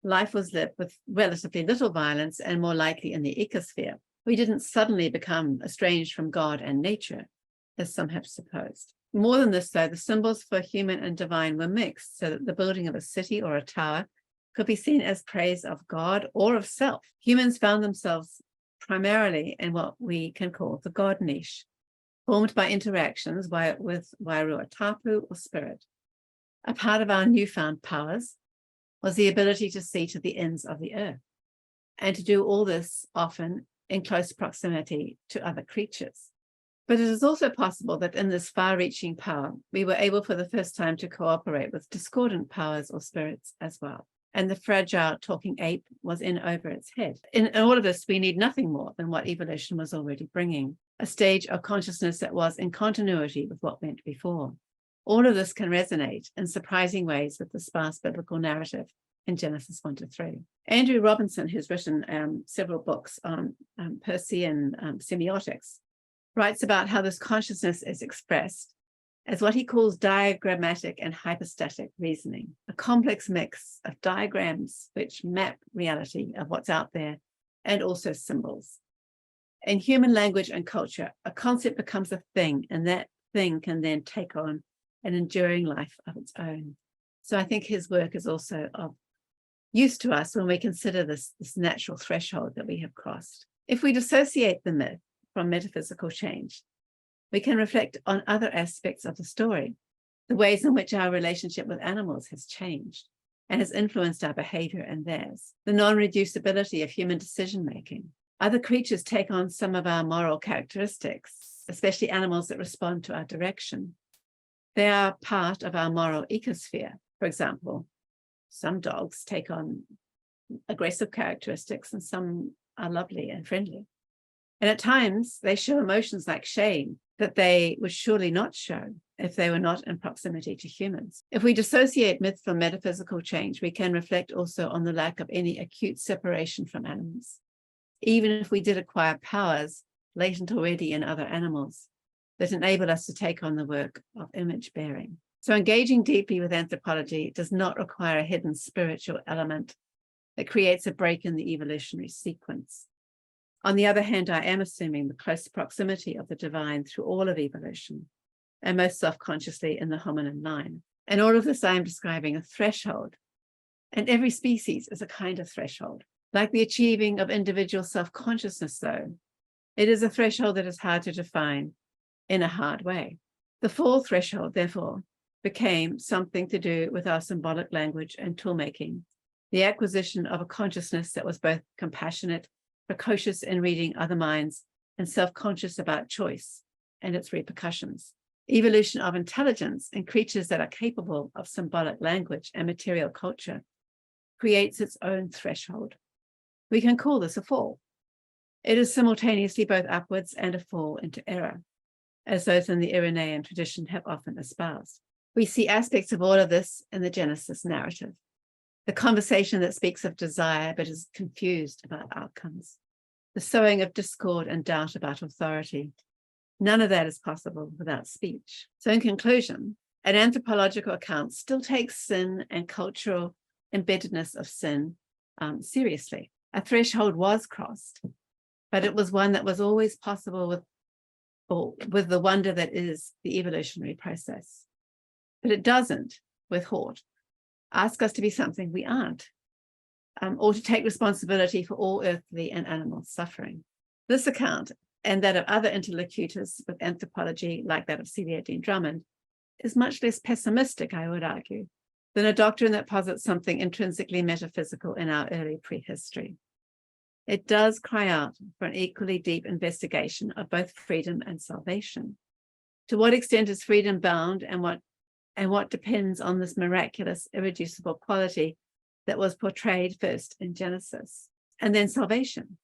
life was lived with relatively little violence and more likely in the ecosphere. We didn't suddenly become estranged from God and nature, as some have supposed. More than this, though, the symbols for human and divine were mixed, so that the building of a city or a tower could be seen as praise of God or of self. Humans found themselves primarily in what we can call the God niche, formed by interactions with Wairua Tapu or spirit. A part of our newfound powers was the ability to see to the ends of the earth, and to do all this often in close proximity to other creatures. But it is also possible that in this far-reaching power, we were able for the first time to cooperate with discordant powers or spirits as well. And the fragile talking ape was in over its head. In all of this, we need nothing more than what evolution was already bringing, a stage of consciousness that was in continuity with what went before. All of this can resonate in surprising ways with the sparse biblical narrative in Genesis 1-3. Andrew Robinson, who's written several books on Persian semiotics, writes about how this consciousness is expressed as what he calls diagrammatic and hypostatic reasoning, a complex mix of diagrams which map reality of what's out there and also symbols. In human language and culture, a concept becomes a thing, and that thing can then take on an enduring life of its own. So I think his work is also of use to us when we consider this natural threshold that we have crossed. If we dissociate the myth from metaphysical change, we can reflect on other aspects of the story, the ways in which our relationship with animals has changed and has influenced our behavior and theirs, the non-reducibility of human decision-making. Other creatures take on some of our moral characteristics, especially animals that respond to our direction. They are part of our moral ecosphere. For example, some dogs take on aggressive characteristics and some are lovely and friendly. And at times they show emotions like shame that they would surely not show if they were not in proximity to humans. If we dissociate myth from metaphysical change, we can reflect also on the lack of any acute separation from animals, even if we did acquire powers latent already in other animals that enable us to take on the work of image bearing. So engaging deeply with anthropology does not require a hidden spiritual element that creates a break in the evolutionary sequence. On the other hand, I am assuming the close proximity of the divine through all of evolution, and most self-consciously in the hominin line. And all of this, I am describing a threshold, and every species is a kind of threshold. Like the achieving of individual self-consciousness, though, it is a threshold that is hard to define in a hard way. The fall threshold, therefore, became something to do with our symbolic language and toolmaking, the acquisition of a consciousness that was both compassionate, precocious in reading other minds, and self-conscious about choice and its repercussions. Evolution of intelligence in creatures that are capable of symbolic language and material culture creates its own threshold. We can call this a fall. It is simultaneously both upwards and a fall into error, as those in the Irenaean tradition have often espoused. We see aspects of all of this in the Genesis narrative. The conversation that speaks of desire but is confused about outcomes. The sowing of discord and doubt about authority. None of that is possible without speech. So in conclusion, an anthropological account still takes sin and cultural embeddedness of sin seriously. A threshold was crossed, but it was one that was always possible with the wonder that is the evolutionary process. But it doesn't, with Hort, ask us to be something we aren't, or to take responsibility for all earthly and animal suffering. This account, and that of other interlocutors with anthropology, like that of Celia Dean Drummond, is much less pessimistic, I would argue, than a doctrine that posits something intrinsically metaphysical in our early prehistory. it does cry out for an equally deep investigation of both freedom and salvation. To what extent is freedom bound, and what depends on this miraculous, irreducible quality that was portrayed first in Genesis? And then salvation.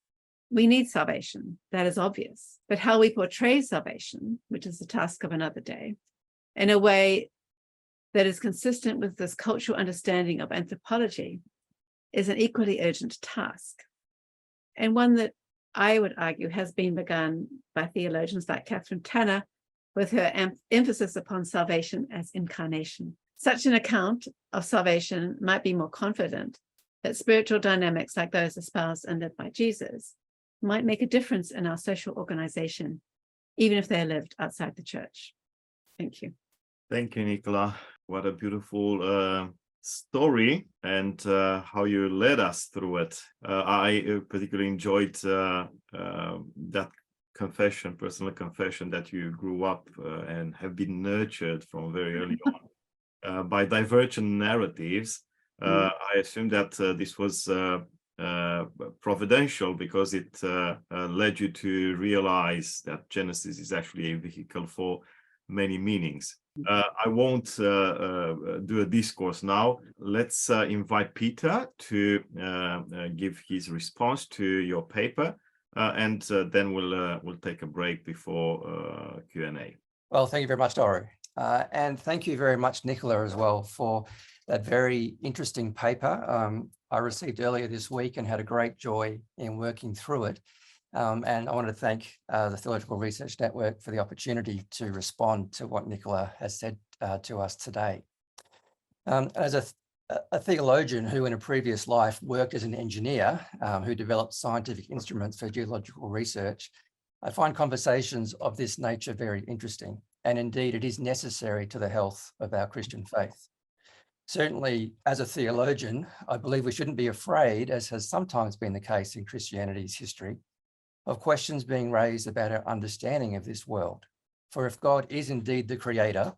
We need salvation, that is obvious. But how we portray salvation, which is the task of another day, in a way that is consistent with this cultural understanding of anthropology, is an equally urgent task, and one that I would argue has been begun by theologians like Catherine Tanner, with her emphasis upon salvation as incarnation. Such an account of salvation might be more confident that spiritual dynamics like those espoused and led by Jesus might make a difference in our social organization, even if they are lived outside the church. Thank you. Thank you, Nicola. What a beautiful story, and how you led us through it. I particularly enjoyed that personal confession, that you grew up and have been nurtured from very early on by divergent narratives. I assume that this was providential, because it led you to realize that Genesis is actually a vehicle for many meanings. I won't do a discourse now. Let's invite Peter to give his response to your paper, and then we'll take a break before Q&A. Well, thank you very much, Doru. And thank you very much, Nicola, as well, for that very interesting paper I received earlier this week and had a great joy in working through it. And I want to thank the Theological Research Network for the opportunity to respond to what Nicola has said to us today. As a theologian who in a previous life worked as an engineer who developed scientific instruments for geological research, I find conversations of this nature very interesting. And indeed, it is necessary to the health of our Christian faith. Certainly, as a theologian, I believe we shouldn't be afraid, as has sometimes been the case in Christianity's history, of questions being raised about our understanding of this world. For if God is indeed the creator,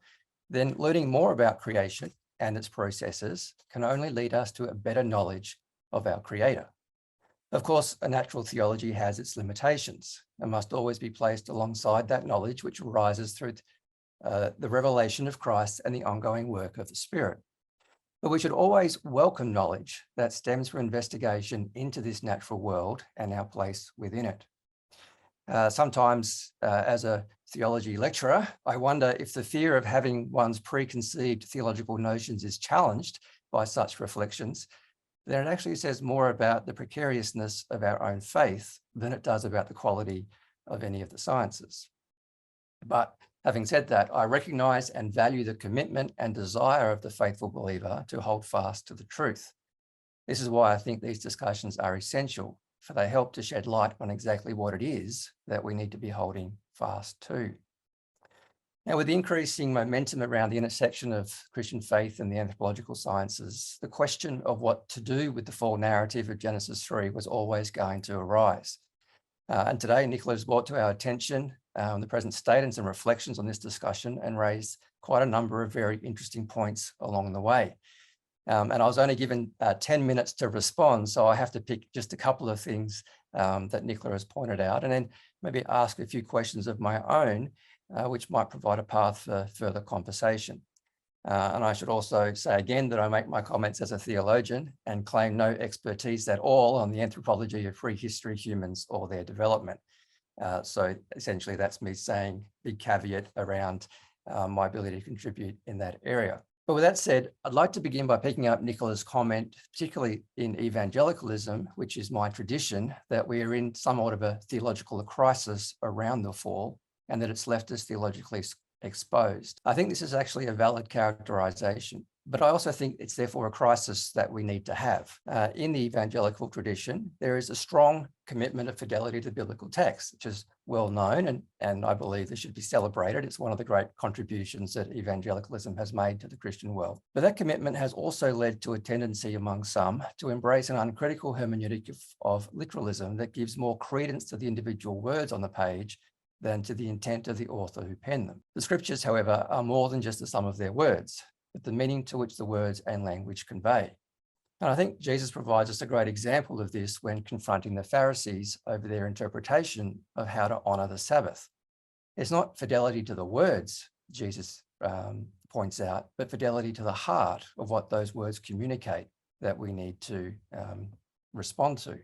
then learning more about creation and its processes can only lead us to a better knowledge of our creator. Of course, a natural theology has its limitations and must always be placed alongside that knowledge which arises through the revelation of Christ and the ongoing work of the Spirit. But we should always welcome knowledge that stems from investigation into this natural world and our place within it. Sometimes, as a theology lecturer, I wonder if the fear of having one's preconceived theological notions is challenged by such reflections, then it actually says more about the precariousness of our own faith than it does about the quality of any of the sciences. But having said that, I recognize and value the commitment and desire of the faithful believer to hold fast to the truth. This is why I think these discussions are essential, for they help to shed light on exactly what it is that we need to be holding fast to. Now, with the increasing momentum around the intersection of Christian faith and the anthropological sciences, the question of what to do with the full narrative of Genesis 3 was always going to arise. And today, Nicola has brought to our attention the present state and some reflections on this discussion, and raised quite a number of very interesting points along the way. And I was only given 10 minutes to respond, so I have to pick just a couple of things that Nicola has pointed out, and then maybe ask a few questions of my own, which might provide a path for further conversation. And I should also say again that I make my comments as a theologian and claim no expertise at all on the anthropology of prehistory humans or their development. So essentially that's me saying big caveat around my ability to contribute in that area. But with that said, I'd like to begin by picking up Nicola's comment, particularly in evangelicalism, which is my tradition, that we are in somewhat of a theological crisis around the fall, and that it's left us theologically exposed. I think this is actually a valid characterization, but I also think it's therefore a crisis that we need to have. In the evangelical tradition, there is a strong commitment of fidelity to the biblical text, which is well known, and I believe this should be celebrated. It's one of the great contributions that evangelicalism has made to the Christian world. But that commitment has also led to a tendency among some to embrace an uncritical hermeneutic of literalism that gives more credence to the individual words on the page than to the intent of the author who penned them. The scriptures, however, are more than just the sum of their words, but the meaning to which the words and language convey. And I think Jesus provides us a great example of this when confronting the Pharisees over their interpretation of how to honour the Sabbath. It's not fidelity to the words, Jesus points out, but fidelity to the heart of what those words communicate that we need to respond to.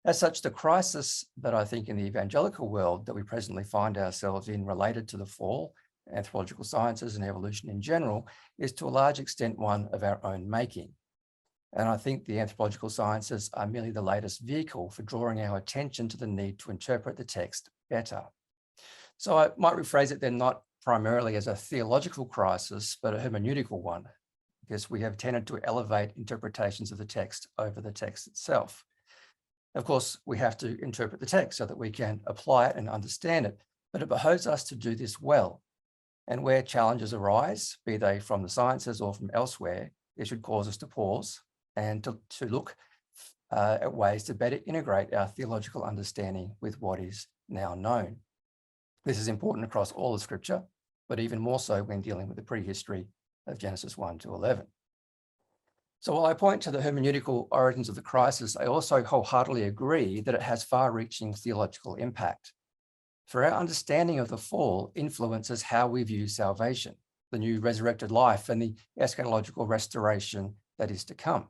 As such, the crisis that I think in the evangelical world that we presently find ourselves in related to the fall, anthropological sciences and evolution in general, is to a large extent one of our own making. And I think the anthropological sciences are merely the latest vehicle for drawing our attention to the need to interpret the text better. So I might rephrase it then not primarily as a theological crisis, but a hermeneutical one, because we have tended to elevate interpretations of the text over the text itself. Of course, we have to interpret the text so that we can apply it and understand it, but it behoves us to do this well. And where challenges arise, be they from the sciences or from elsewhere, it should cause us to pause and to look at ways to better integrate our theological understanding with what is now known. This is important across all of Scripture, but even more so when dealing with the prehistory of Genesis 1 to 11. So while I point to the hermeneutical origins of the crisis, I also wholeheartedly agree that it has far-reaching theological impact. For our understanding of the fall influences how we view salvation, the new resurrected life, and the eschatological restoration that is to come.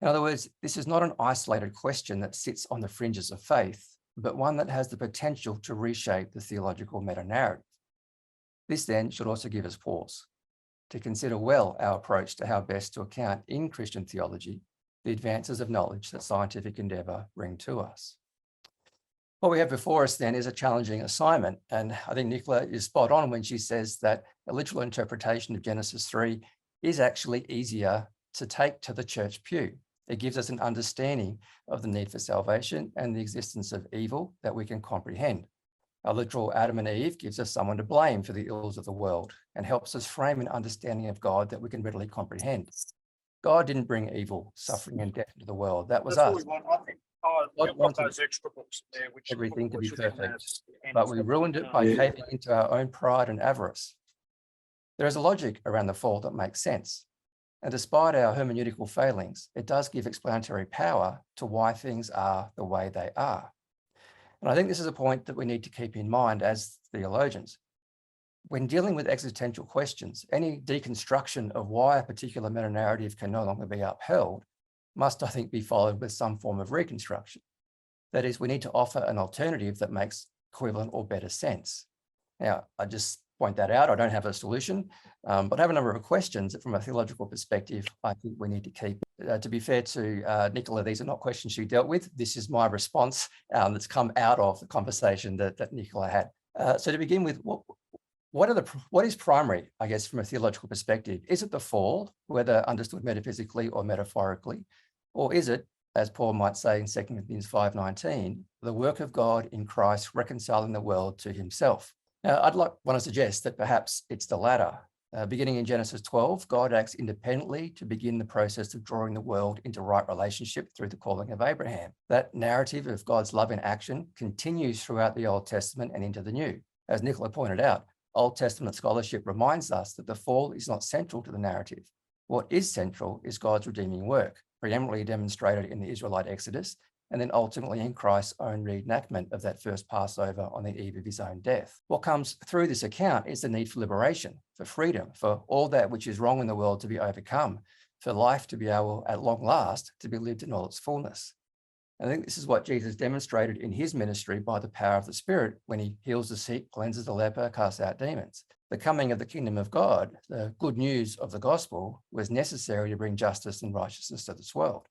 In other words, this is not an isolated question that sits on the fringes of faith, but one that has the potential to reshape the theological meta-narrative. This then should also give us pause to consider well our approach to how best to account in Christian theology the advances of knowledge that scientific endeavour bring to us. What we have before us then is a challenging assignment, and I think Nicola is spot on when she says that a literal interpretation of Genesis 3 is actually easier to take to the church pew. It gives us an understanding of the need for salvation and the existence of evil that we can comprehend. Our literal Adam and Eve gives us someone to blame for the ills of the world and helps us frame an understanding of God that we can readily comprehend. God didn't bring evil, suffering, and death into the world. That was us. God wanted those extra books there, which everything to be should have perfect, been but we ruined it by caving into our own pride and avarice. There is a logic around the fall that makes sense. And despite our hermeneutical failings, it does give explanatory power to why things are the way they are. And I think this is a point that we need to keep in mind as theologians. When dealing with existential questions, any deconstruction of why a particular meta-narrative can no longer be upheld must, I think, be followed with some form of reconstruction. That is, we need to offer an alternative that makes equivalent or better sense. Now, I just point that out. I don't have a solution, but I have a number of questions that from a theological perspective, I think we need to keep. To be fair to Nicola, these are not questions she dealt with. This is my response that's come out of the conversation that Nicola had. So to begin with, what is primary, I guess, from a theological perspective? Is it the fall, whether understood metaphysically or metaphorically? Or is it, as Paul might say in 2 Corinthians 5:19, the work of God in Christ reconciling the world to himself? Now, I'd want to suggest that perhaps it's the latter. Beginning in Genesis 12, God acts independently to begin the process of drawing the world into right relationship through the calling of Abraham. That narrative of God's love in action continues throughout the Old Testament and into the New. As Nicola pointed out, Old Testament scholarship reminds us that the fall is not central to the narrative. What is central is God's redeeming work, preeminently demonstrated in the Israelite Exodus, and then ultimately in Christ's own reenactment of that first Passover on the eve of his own death. What comes through this account is the need for liberation, for freedom, for all that which is wrong in the world to be overcome, for life to be able, at long last, to be lived in all its fullness. I think this is what Jesus demonstrated in his ministry by the power of the Spirit when he heals the sick, cleanses the leper, casts out demons. The coming of the kingdom of God, the good news of the gospel, was necessary to bring justice and righteousness to this world.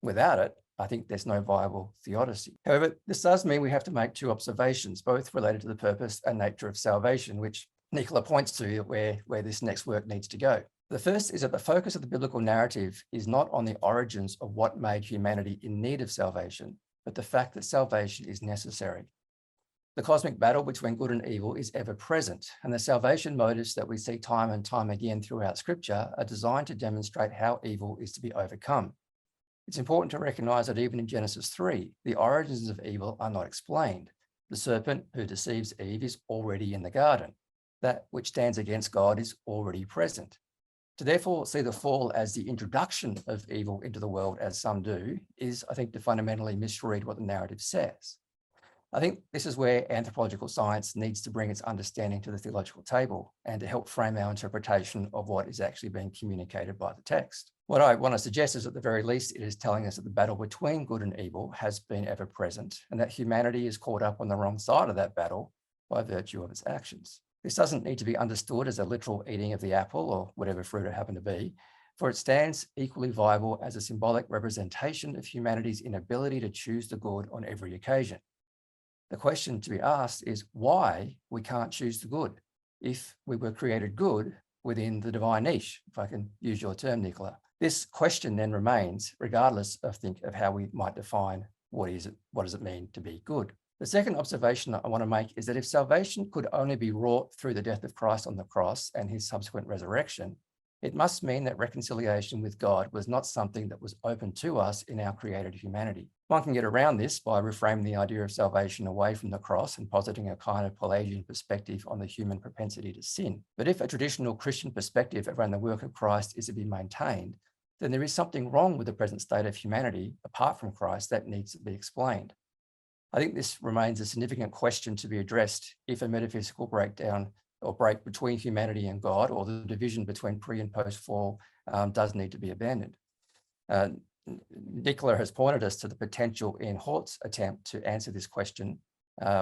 Without it, I think there's no viable theodicy. However, this does mean we have to make two observations, both related to the purpose and nature of salvation, which Nicola points to where this next work needs to go. The first is that the focus of the biblical narrative is not on the origins of what made humanity in need of salvation, but the fact that salvation is necessary. The cosmic battle between good and evil is ever present, and the salvation motives that we see time and time again throughout Scripture are designed to demonstrate how evil is to be overcome. It's important to recognize that even in Genesis 3, the origins of evil are not explained. The serpent who deceives Eve is already in the garden. That which stands against God is already present. To therefore see the fall as the introduction of evil into the world, as some do, is, I think, to fundamentally misread what the narrative says. I think this is where anthropological science needs to bring its understanding to the theological table and to help frame our interpretation of what is actually being communicated by the text. What I want to suggest is, at the very least, it is telling us that the battle between good and evil has been ever present, and that humanity is caught up on the wrong side of that battle by virtue of its actions. This doesn't need to be understood as a literal eating of the apple or whatever fruit it happened to be, for it stands equally viable as a symbolic representation of humanity's inability to choose the good on every occasion. The question to be asked is why we can't choose the good if we were created good within the divine niche, if I can use your term, Nicola. This question then remains, regardless of how we might define what does it mean to be good. The second observation I want to make is that if salvation could only be wrought through the death of Christ on the cross and his subsequent resurrection, it must mean that reconciliation with God was not something that was open to us in our created humanity. One can get around this by reframing the idea of salvation away from the cross and positing a kind of Pelagian perspective on the human propensity to sin. But if a traditional Christian perspective around the work of Christ is to be maintained, then there is something wrong with the present state of humanity apart from Christ that needs to be explained. I think this remains a significant question to be addressed if a metaphysical breakdown or break between humanity and God, or the division between pre and post fall, does need to be abandoned. Nicola has pointed us to the potential in Hort's attempt to answer this question,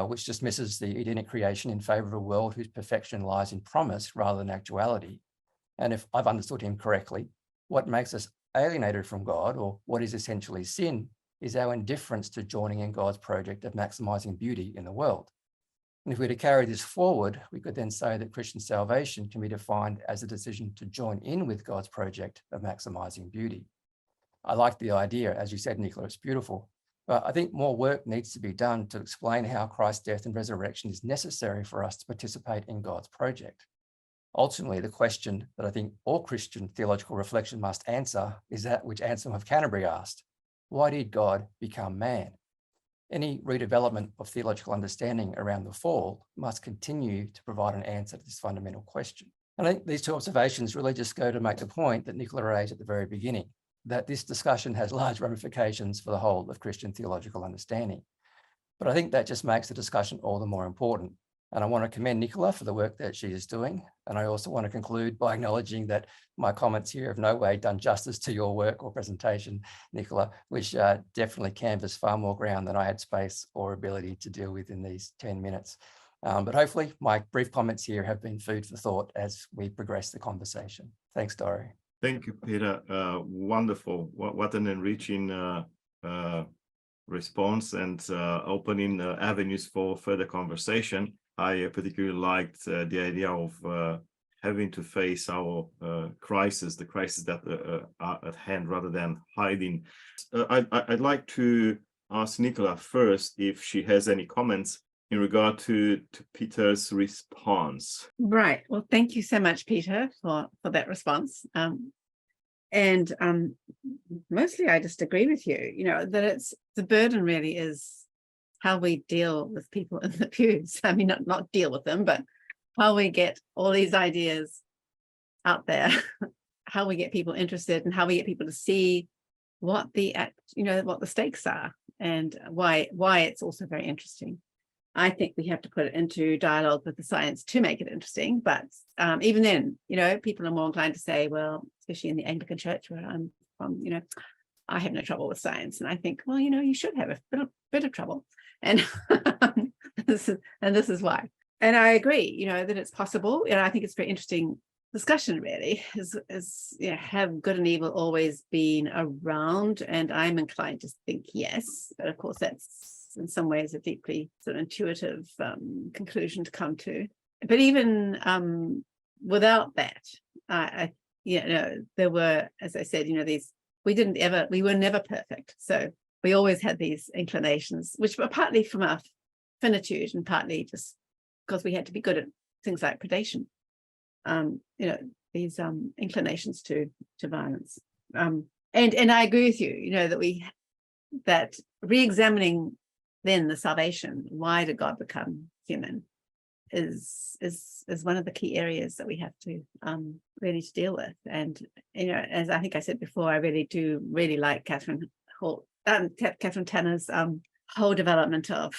which dismisses the Edenic creation in favour of a world whose perfection lies in promise rather than actuality. And if I've understood him correctly, what makes us alienated from God, or what is essentially sin, is our indifference to joining in God's project of maximising beauty in the world. And if we were to carry this forward, we could then say that Christian salvation can be defined as a decision to join in with God's project of maximising beauty. I like the idea, as you said, Nicola, it's beautiful. But I think more work needs to be done to explain how Christ's death and resurrection is necessary for us to participate in God's project. Ultimately, the question that I think all Christian theological reflection must answer is that which Anselm of Canterbury asked: why did God become man? Any redevelopment of theological understanding around the fall must continue to provide an answer to this fundamental question. And I think these two observations really just go to make the point that Nicola raised at the very beginning, that this discussion has large ramifications for the whole of Christian theological understanding. But I think that just makes the discussion all the more important. And I want to commend Nicola for the work that she is doing. And I also want to conclude by acknowledging that my comments here have no way done justice to your work or presentation, Nicola, which definitely canvassed far more ground than I had space or ability to deal with in these 10 minutes. But hopefully my brief comments here have been food for thought as we progress the conversation. Thanks, Dory. Thank you, Peter. Wonderful. What an enriching response and opening avenues for further conversation. I particularly liked the idea of having to face our crisis, the crisis that are at hand, rather than hiding. I'd like to ask Nicola first if she has any comments in regard to Peter's response. Right. Well, thank you so much, Peter, for that response. Mostly I just agree with you, that it's the burden really is how we deal with people in the pews. I mean, not deal with them, but how we get all these ideas out there, how we get people interested, and how we get people to see what the stakes are, and why it's also very interesting. I think we have to put it into dialogue with the science to make it interesting. But even then, people are more inclined to say, well, especially in the Anglican Church where I'm from, I have no trouble with science. And I think, well, you should have a bit of trouble. And this is why. And I agree, that it's possible. And I think it's a very interesting discussion, really, is have good and evil always been around? And I'm inclined to think yes. But of course, that's in some ways a deeply sort of intuitive conclusion to come to. But even without that, there were, as I said, we were never perfect. So we always had these inclinations, which were partly from our finitude and partly just because we had to be good at things like predation. These inclinations to violence. And I agree with you, that re-examining then the salvation, why did God become human? is one of the key areas that we have to really to deal with. And as I think I said before, I really like Catherine Tanner's whole development of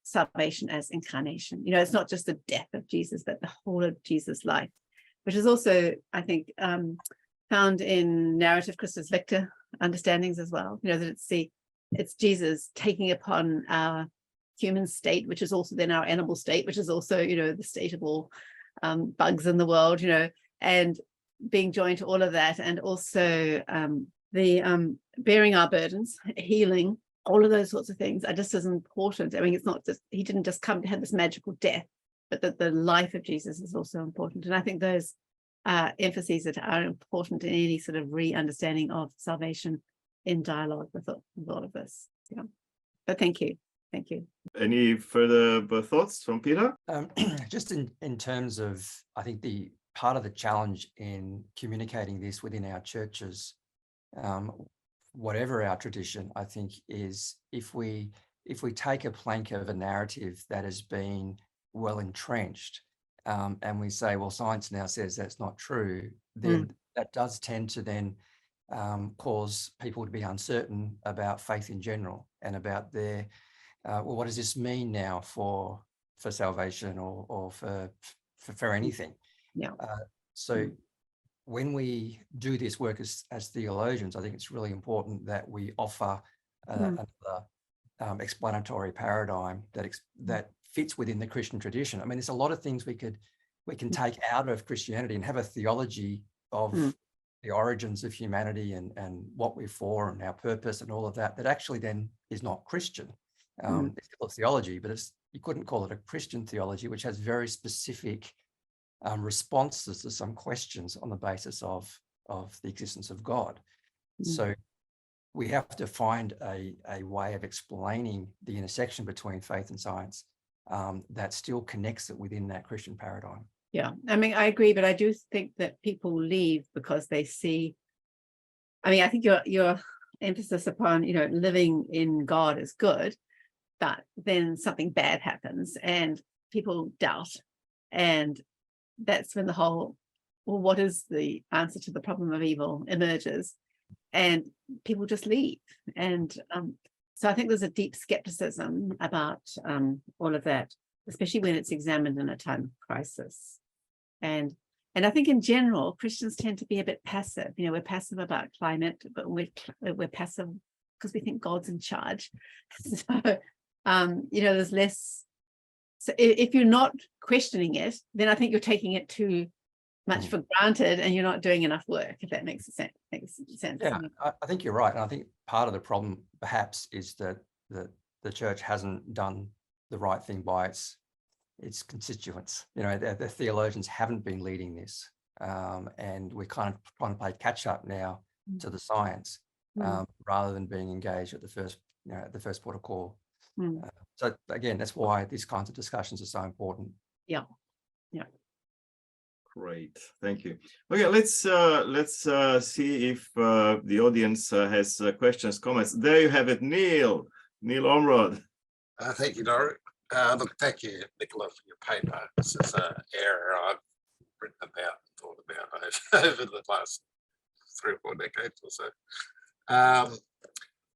salvation as incarnation. It's not just the death of Jesus, but the whole of Jesus' life, which is also, I think, found in narrative Christus Victor understandings as well. That it's Jesus taking upon our human state, which is also then our animal state, which is also, the state of all bugs in the world, and being joined to all of that, and also the bearing our burdens, healing, all of those sorts of things are just as important. I mean, it's not just, he didn't just come to have this magical death, but that the life of Jesus is also important. And I think those emphases that are important in any sort of re-understanding of salvation in dialogue with all of this. Yeah. But thank you. Any further thoughts from Peter? Just in terms of, I think the part of the challenge in communicating this within our churches, whatever our tradition, I think, is if we take a plank of a narrative that has been well entrenched, and we say, well, science now says that's not true, then that does tend to then cause people to be uncertain about faith in general and about their well, what does this mean now for salvation or for anything? Yeah. So when we do this work as theologians, I think it's really important that we offer another explanatory paradigm that fits within the Christian tradition. I mean, there's a lot of things we can take out of Christianity and have a theology of the origins of humanity and what we're for and our purpose and all of that actually then is not Christian. It's still theology, but you couldn't call it a Christian theology, which has very specific responses to some questions on the basis of the existence of God. So we have to find a way of explaining the intersection between faith and science that still connects it within that Christian paradigm. Yeah, I mean, I agree, but I do think that people leave because they see, I mean, I think your emphasis upon, living in God is good, but then something bad happens and people doubt. And that's when the whole, well, what is the answer to the problem of evil emerges, and people just leave. And so I think there's a deep skepticism about all of that, especially when it's examined in a time of crisis. And I think in general, Christians tend to be a bit passive. We're passive about climate, but we're passive because we think God's in charge. So, there's less. So if you're not questioning it, then I think you're taking it too much for granted and you're not doing enough work, if that makes sense. Yeah, I think you're right. And I think part of the problem perhaps is that the church hasn't done the right thing by its constituents. The theologians haven't been leading this, and we're kind of trying to play catch up now to the science, rather than being engaged at the first port of call. So again, that's why these kinds of discussions are so important. Yeah. Great, thank you. Okay, let's see if the audience has questions, comments. There you have it, Neil Ormrod. Thank you, Dory. Look, thank you, Nicola, for your paper. This is an area I've written about and thought about over the last 3 or 4 decades or so.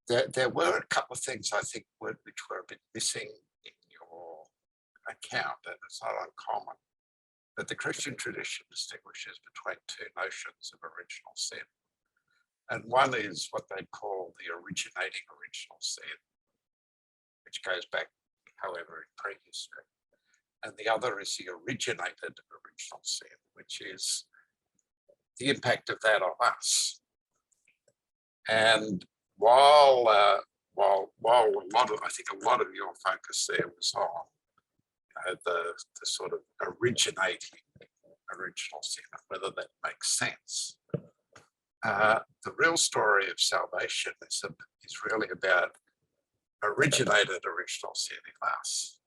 There were a couple of things I think which were a bit missing in your account, and it's not uncommon. But the Christian tradition distinguishes between 2 notions of original sin. And one is what they call the originating original sin, which goes back, however, in prehistory. And the other is the originated original sin, which is the impact of that on us. And while I think a lot of your focus there was on the sort of originating original sin, whether that makes sense. The real story of salvation is really about originated original sin in us.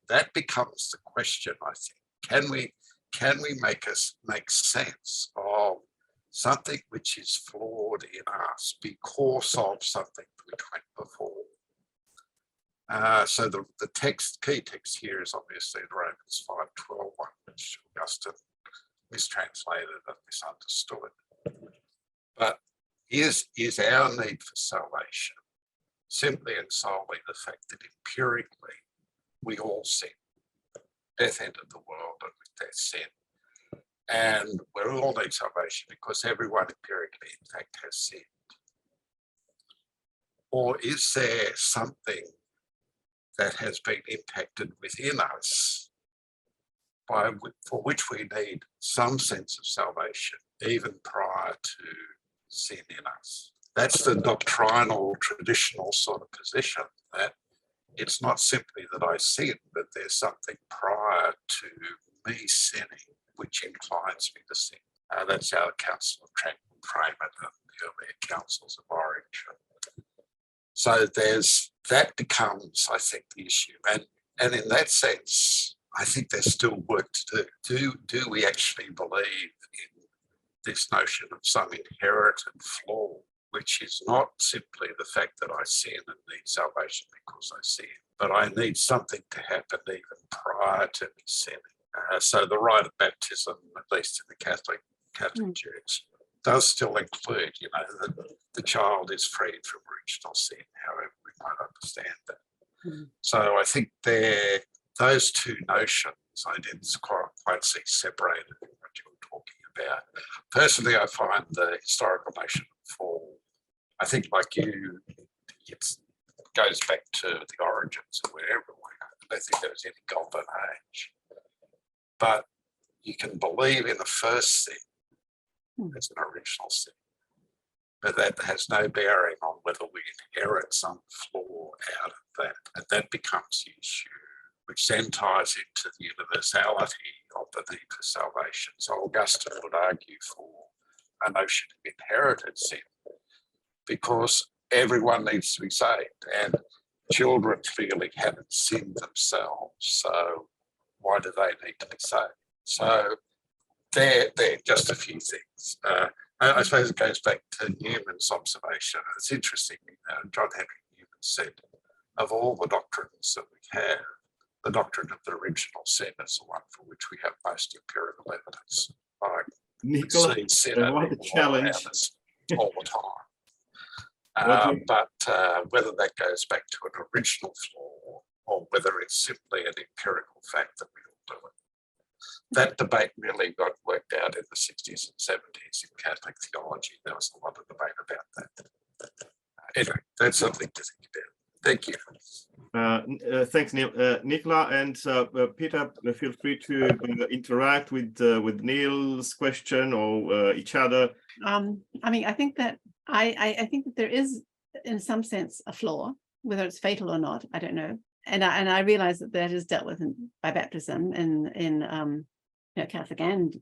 That becomes the question, I think. Can we make sense of something which is flawed in us because of something which went before? So the key text here is obviously the Romans 5:12 one, which Augustine mistranslated and misunderstood. But is our need for salvation simply and solely the fact that empirically we all sin? Death entered the world, and with death sin. And we all need salvation because everyone empirically, in fact, has sinned. Or is there something that has been impacted within us for which we need some sense of salvation, even prior to sin in us? That's the doctrinal, traditional sort of position, that it's not simply that I sin, but there's something prior to me sinning which inclines me to sin. That's how the Council of Trent frame it, and the earlier councils of Orange. So that becomes, I think, the issue. And in that sense, I think there's still work to do. Do we actually believe in this notion of some inherited flaw, which is not simply the fact that I sin and need salvation because I sin, but I need something to happen even prior to me sinning? So the rite of baptism, at least in the Catholic Church, does still include, that the child is freed from original sin, however we might understand that. So I think those two notions I didn't quite see separated in what you were talking about. Personally, I find the historical notion of fall, I think, like you, it goes back to the origins of wherever we are. I don't think there was any golden age. But you can believe in the first sin as an original sin, but that has no bearing on whether we inherit some flaw out of that. And that becomes the issue, which then ties into the universality of the need for salvation. So Augustine would argue for a notion of inherited sin, because everyone needs to be saved, and children clearly haven't sinned themselves. So why do they need to be saved? So they're just a few things. I suppose it goes back to Newman's observation. It's interesting, John Henry Newman said, of all the doctrines that we have, the doctrine of the original sin is the one for which we have most empirical evidence. Like, Nicola, what a challenge. All the time. But whether that goes back to an original flaw or whether it's simply an empirical fact that we all do it, that debate really got worked out in the 60s and 70s in Catholic theology. There was a lot of debate about that. Anyway, that's something to think about. Thank you. Thanks, Neil. Nicola and Peter, feel free to interact with Neil's question or each other. I mean, I think that I think that there is, in some sense, a flaw, whether it's fatal or not, I don't know. And I realize that is dealt with by baptism in Catholic and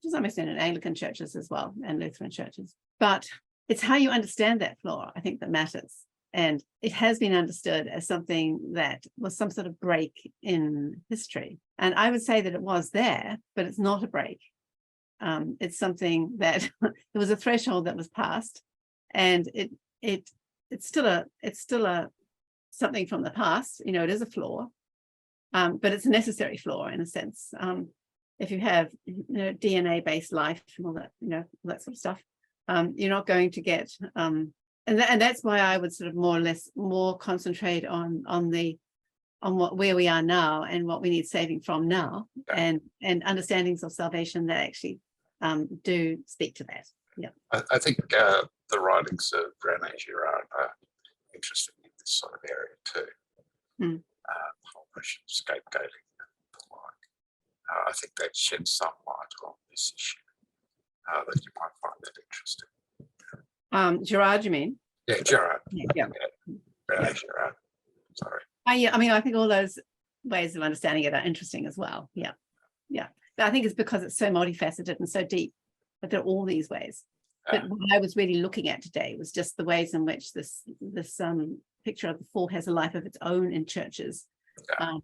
to some extent in Anglican churches as well, and Lutheran churches. But it's how you understand that flaw, I think, that matters. And it has been understood as something that was some sort of break in history. And I would say that it was there, but it's not a break. It's something that it was a threshold that was passed, and it's still a something from the past. It is a flaw, but it's a necessary flaw in a sense. If you have DNA-based life and all that, all that sort of stuff, you're not going to get and that's why I would sort of more concentrate on where we are now and what we need saving from now, and understandings of salvation that actually do speak to that. Yeah, I think the writings of René Girard are interesting in this sort of area too. The whole notion of scapegoating and the like. I think that sheds some light on this issue that you might find that interesting. Girard, you mean? Yeah, Girard. Yeah. René Girard. Sorry. I mean, I think all those ways of understanding it are interesting as well. Yeah. But I think it's because it's so multifaceted and so deep that there are all these ways. But what I was really looking at today was just the ways in which this picture of the fall has a life of its own in churches, and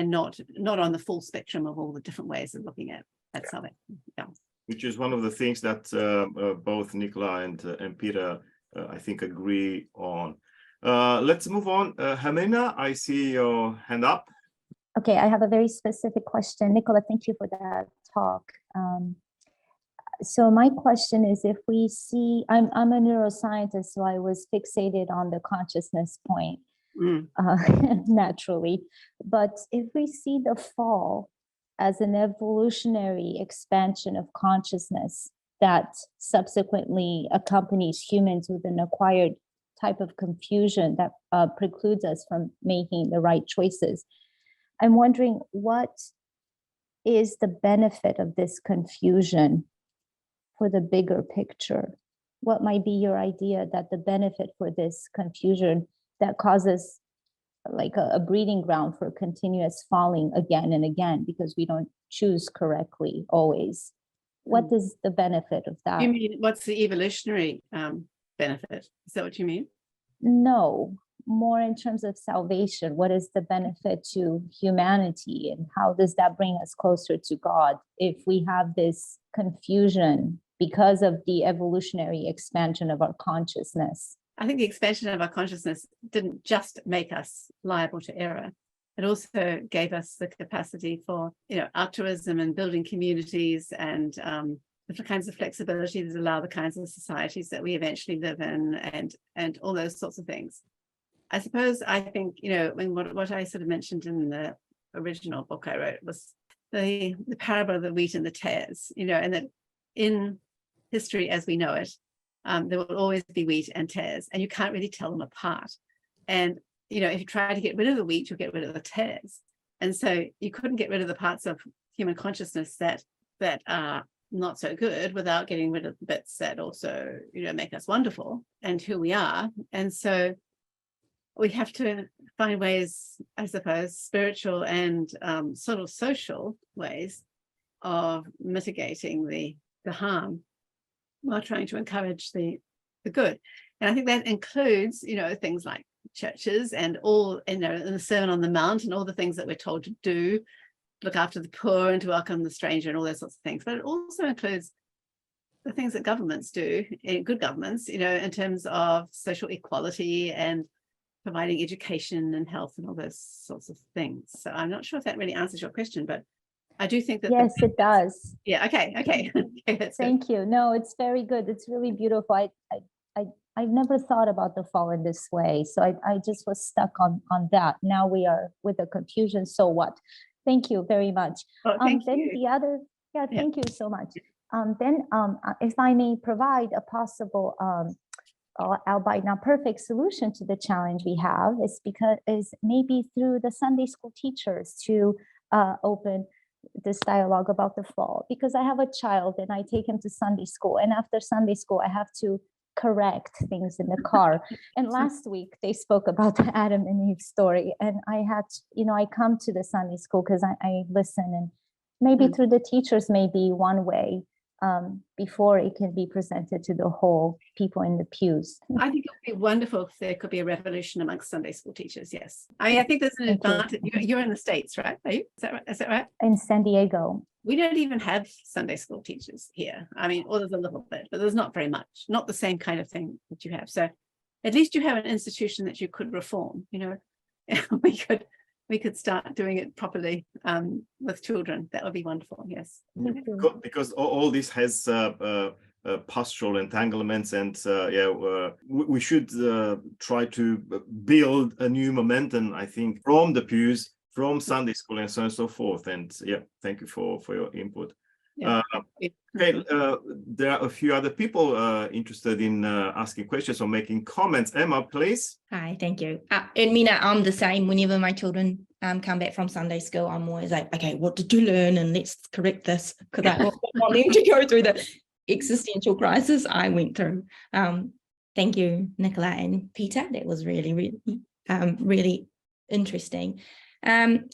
not on the full spectrum of all the different ways of looking at salvation. Yeah. Which is one of the things that both Nicola and Peter, I think, agree on. Let's move on. Helena, I see your hand up. Okay, I have a very specific question. Nicola, thank you for that talk. So my question is, if we see, I'm a neuroscientist, so I was fixated on the consciousness point, naturally. But if we see the fall as an evolutionary expansion of consciousness that subsequently accompanies humans with an acquired type of confusion that precludes us from making the right choices, I'm wondering, what is the benefit of this confusion for the bigger picture? What might be your idea that the benefit for this confusion that causes like a breeding ground for continuous falling again and again because we don't choose correctly always? What is the benefit of that? You mean, what's the evolutionary benefit? Is that what you mean? No, more in terms of salvation. What is the benefit to humanity, and how does that bring us closer to God if we have this confusion because of the evolutionary expansion of our consciousness? I think the expansion of our consciousness didn't just make us liable to error. It also gave us the capacity for, altruism and building communities and different kinds of flexibility that allow the kinds of societies that we eventually live in, and all those sorts of things. I suppose I think, what I sort of mentioned in the original book I wrote was the parable of the wheat and the tares, and that in history as we know it, there will always be wheat and tares, and you can't really tell them apart. And, if you try to get rid of the wheat, you'll get rid of the tares. And so you couldn't get rid of the parts of human consciousness that are not so good without getting rid of the bits that also, make us wonderful and who we are. And so we have to find ways, I suppose, spiritual and sort of social ways of mitigating the harm while trying to encourage the good. And I think that includes, things like churches and all, in the Sermon on the Mount and all the things that we're told to do, look after the poor and to welcome the stranger and all those sorts of things. But it also includes the things that governments do, good governments, in terms of social equality and providing education and health and all those sorts of things. So I'm not sure if that really answers your question, but I do think that. Yes, it does. Yeah. Okay. Thank you. No, it's very good. It's really beautiful. I've never thought about the fall in this way. So I just was stuck on that. Now we are with the confusion. So what? Thank you very much. Oh, Then you. the other, thank you so much. If I may provide a possible, albeit not perfect solution to the challenge we have, is maybe through the Sunday school teachers to open this dialogue about the fall, because I have a child and I take him to Sunday school, and after Sunday school I have to correct things in the car. And last week they spoke about the Adam and Eve story, and I had, I come to the Sunday school because I listen, and maybe through the teachers may be one way before it can be presented to the whole people in the pews. I think it would be wonderful if there could be a revolution amongst Sunday school teachers. Yes, I think there's an advantage. You're in the States, right? Are you? Is that right? In San Diego. We don't even have Sunday school teachers here. I mean, or there's a little bit, but there's not very much. Not the same kind of thing that you have. So at least you have an institution that you could reform. We could start doing it properly with children. That would be wonderful. Yes. Because all this has pastoral entanglements, and we should try to build a new momentum, I think, from the pews, from Sunday school, and so on and so forth. And thank you for your input. Yeah. Okay, there are a few other people interested in asking questions or making comments. Emma, please. Hi, thank you. And Mina, I'm the same. Whenever my children come back from Sunday school, I'm always like, okay, what did you learn? And let's correct this, because I want them to go through the existential crisis I went through. Thank you, Nicola and Peter. That was really interesting.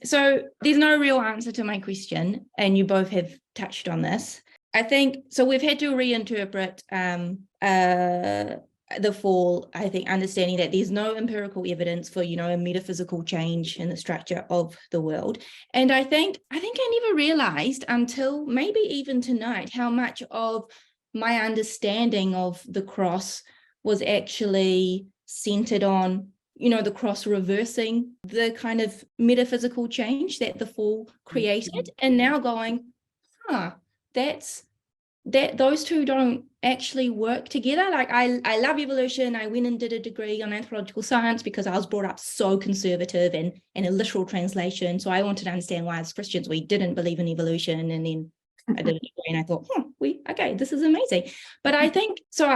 So there's no real answer to my question, and you both have touched on this. I think, so we've had to reinterpret the fall, I think, understanding that there's no empirical evidence for, a metaphysical change in the structure of the world. And I think I never realized until maybe even tonight how much of my understanding of the cross was actually centered on the cross reversing the kind of metaphysical change that the fall created, and now going, that those two don't actually work together. Like I love evolution. I went and did a degree on anthropological science because I was brought up so conservative and a literal translation. So I wanted to understand why as Christians we didn't believe in evolution. And then I did a degree and I thought, okay, this is amazing. But I think so.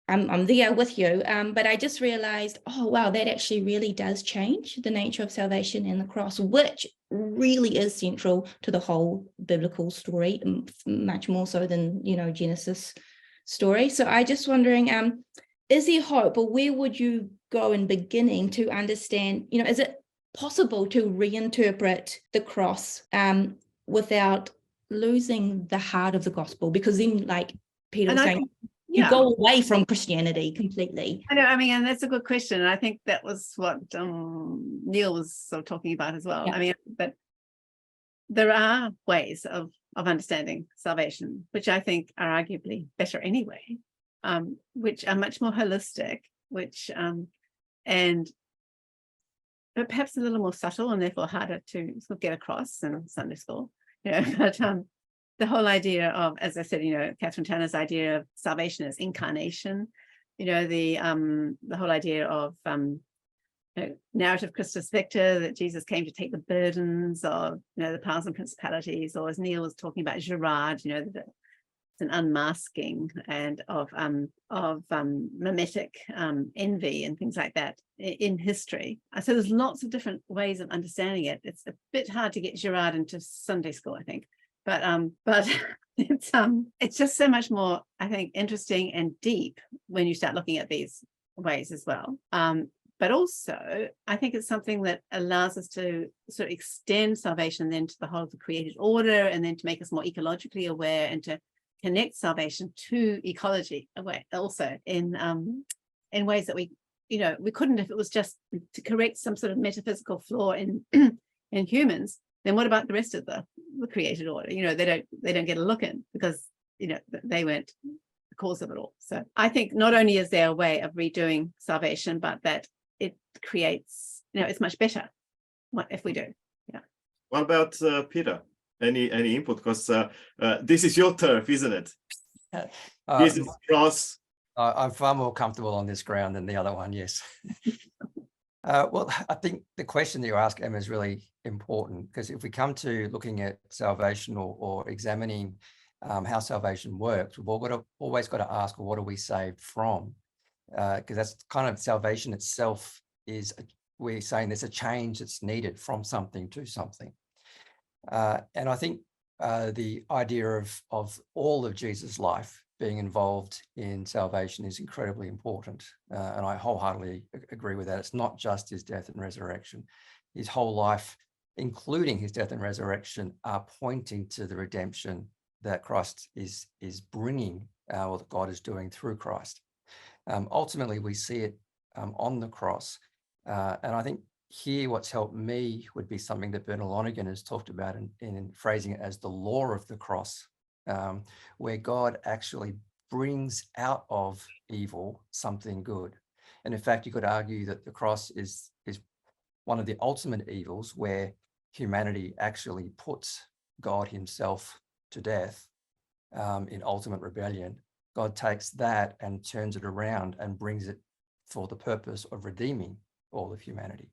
I'm there with you, but I just realized, oh, wow, that actually really does change the nature of salvation and the cross, which really is central to the whole biblical story, much more so than, Genesis story. So I just wondering, is there hope, or where would you go in beginning to understand, is it possible to reinterpret the cross without losing the heart of the gospel? Because then, like Peter was saying, you go away from Christianity completely. I know, and that's a good question. And I think that was what Neil was sort of talking about as well. Yeah. But there are ways of understanding salvation, which I think are arguably better anyway, which are much more holistic, and but perhaps a little more subtle and therefore harder to sort of get across in Sunday school. But the whole idea of, as I said, Catherine Tanner's idea of salvation as incarnation, the whole idea of narrative Christus Victor, that Jesus came to take the burdens of the powers and principalities, or as Neil was talking about Girard, that it's an unmasking and of mimetic envy and things like that in history. So there's lots of different ways of understanding it. It's a bit hard to get Girard into Sunday school, I think. But it's just so much more, I think, interesting and deep when you start looking at these ways as well. But also, I think it's something that allows us to sort of extend salvation then to the whole of the created order, and then to make us more ecologically aware, and to connect salvation to ecology also in ways that we couldn't if it was just to correct some sort of metaphysical flaw in humans. Then what about the rest of the created order? They don't get a look in because they weren't the cause of it all. So I think not only is there a way of redoing salvation, but that it creates, it's much better if we do. Yeah. What about Peter? Any input? Because this is your turf, isn't it? This is cross. I'm far more comfortable on this ground than the other one. Yes. Well, I think the question that you ask, Emma, is really important, because if we come to looking at salvation or examining how salvation works, we've always got to ask, well, what are we saved from? Because that's kind of salvation itself we're saying there's a change that's needed from something to something. And I think the idea of all of Jesus' life being involved in salvation is incredibly important. And I wholeheartedly agree with that. It's not just his death and resurrection. His whole life, including his death and resurrection, are pointing to the redemption that Christ is bringing, or that God is doing through Christ. Ultimately, we see it on the cross. And I think here what's helped me would be something that Bernard Lonergan has talked about in phrasing it as the law of the cross, where God actually brings out of evil something good. And in fact, you could argue that the cross is one of the ultimate evils, where humanity actually puts God himself to death in ultimate rebellion. God takes that and turns it around and brings it for the purpose of redeeming all of humanity.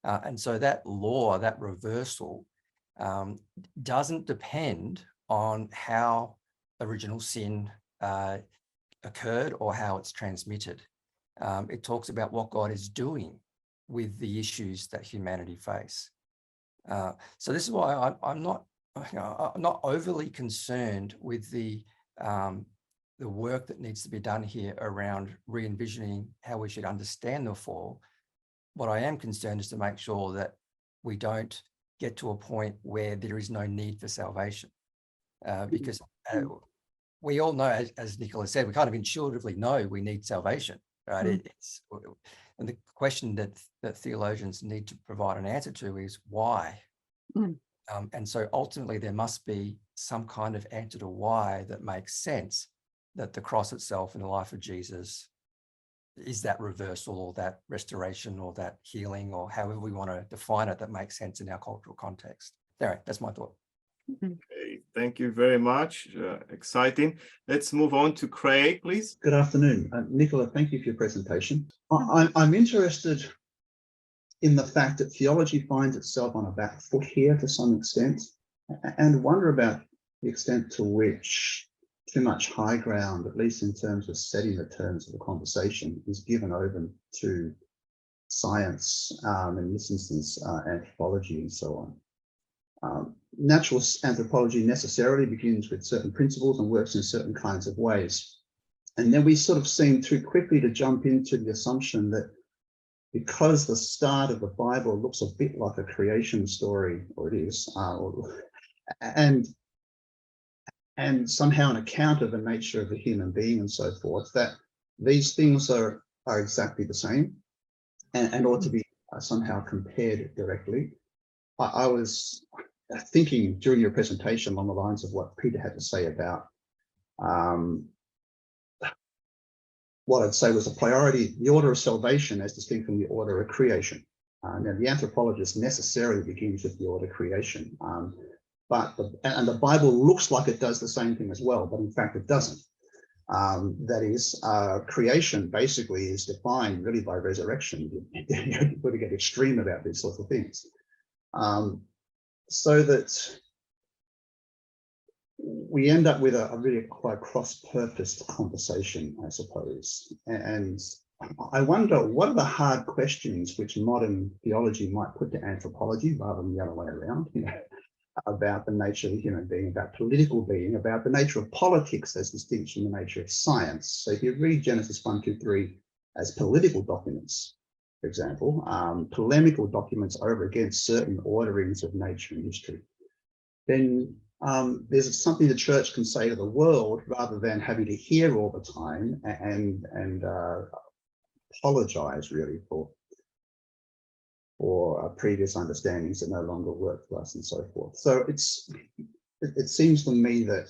And so that law, that reversal, doesn't depend on how original sin occurred or how it's transmitted. It talks about what God is doing with the issues that humanity face. So this is why I'm not overly concerned with the work that needs to be done here around re-envisioning how we should understand the fall. What I am concerned is to make sure that we don't get to a point where there is no need for salvation, because we all know, as Nicola said, we kind of intuitively know we need salvation, right? And the question that theologians need to provide an answer to is why. And so ultimately there must be some kind of answer to why that makes sense, that the cross itself in the life of Jesus is that reversal or that restoration or that healing or however we want to define it that makes sense in our cultural context. Anyway, that's my thought. Okay, thank you very much. Exciting. Let's move on to Craig, please. Good afternoon. Nicola, thank you for your presentation. I'm interested in the fact that theology finds itself on a back foot here to some extent, and wonder about the extent to which too much high ground, at least in terms of setting the terms of the conversation, is given over to science, in this instance, anthropology and so on. Natural anthropology necessarily begins with certain principles and works in certain kinds of ways. And then we sort of seem too quickly to jump into the assumption that because the start of the Bible looks a bit like a creation story, or it is, and somehow an account of the nature of the human being and so forth, that these things are exactly the same and ought to be somehow compared directly. I was thinking during your presentation along the lines of what Peter had to say about what I'd say was a priority, the order of salvation as distinct from the order of creation. Now, the anthropologist necessarily begins with the order of creation, but the Bible looks like it does the same thing as well, but in fact it doesn't. That is, creation basically is defined really by resurrection. You've got to get extreme about these sorts of things. So that we end up with a really quite cross-purposed conversation, I suppose. And I wonder, what are the hard questions which modern theology might put to anthropology rather than the other way around, you know, about the nature of the human being, about political being, about the nature of politics as distinct from the nature of science. So if you read Genesis 1, 2, 3 as political documents, for example, polemical documents over against certain orderings of nature and history, then there's something the church can say to the world rather than having to hear all the time and apologize really for previous understandings that no longer work for us and so forth. So it seems to me that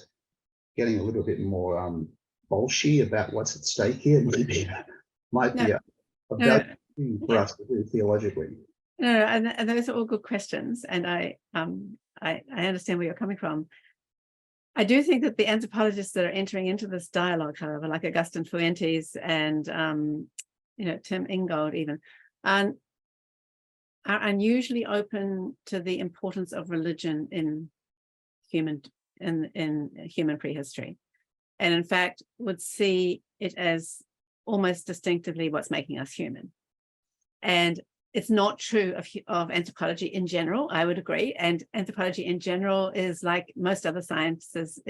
getting a little bit more bolshy about what's at stake here might be a valuable thing for us to do theologically. No, and those are all good questions, and I understand where you're coming from. I do think that the anthropologists that are entering into this dialogue, however, like Augustine Fuentes and Tim Ingold even, are unusually open to the importance of religion in human prehistory, and in fact would see it as almost distinctively what's making us human. And it's not true of anthropology in general, I would agree. And anthropology in general is like most other sciences.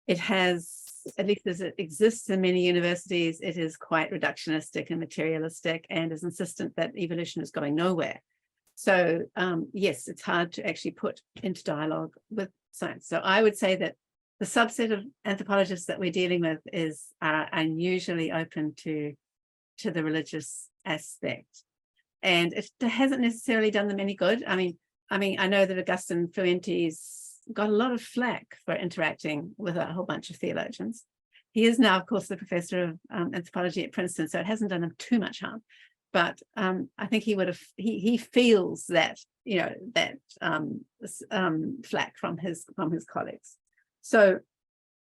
It has, at least as it exists in many universities, it is quite reductionistic and materialistic and is insistent that evolution is going nowhere. So yes, it's hard to actually put into dialogue with science. So I would say that the subset of anthropologists that we're dealing with are unusually open to the religious aspect. And it hasn't necessarily done them any good. I mean, I know that Augustine Fuentes got a lot of flack for interacting with a whole bunch of theologians. He is now, of course, the professor of anthropology at Princeton, so it hasn't done him too much harm. But I think he feels that, flack from his colleagues. So,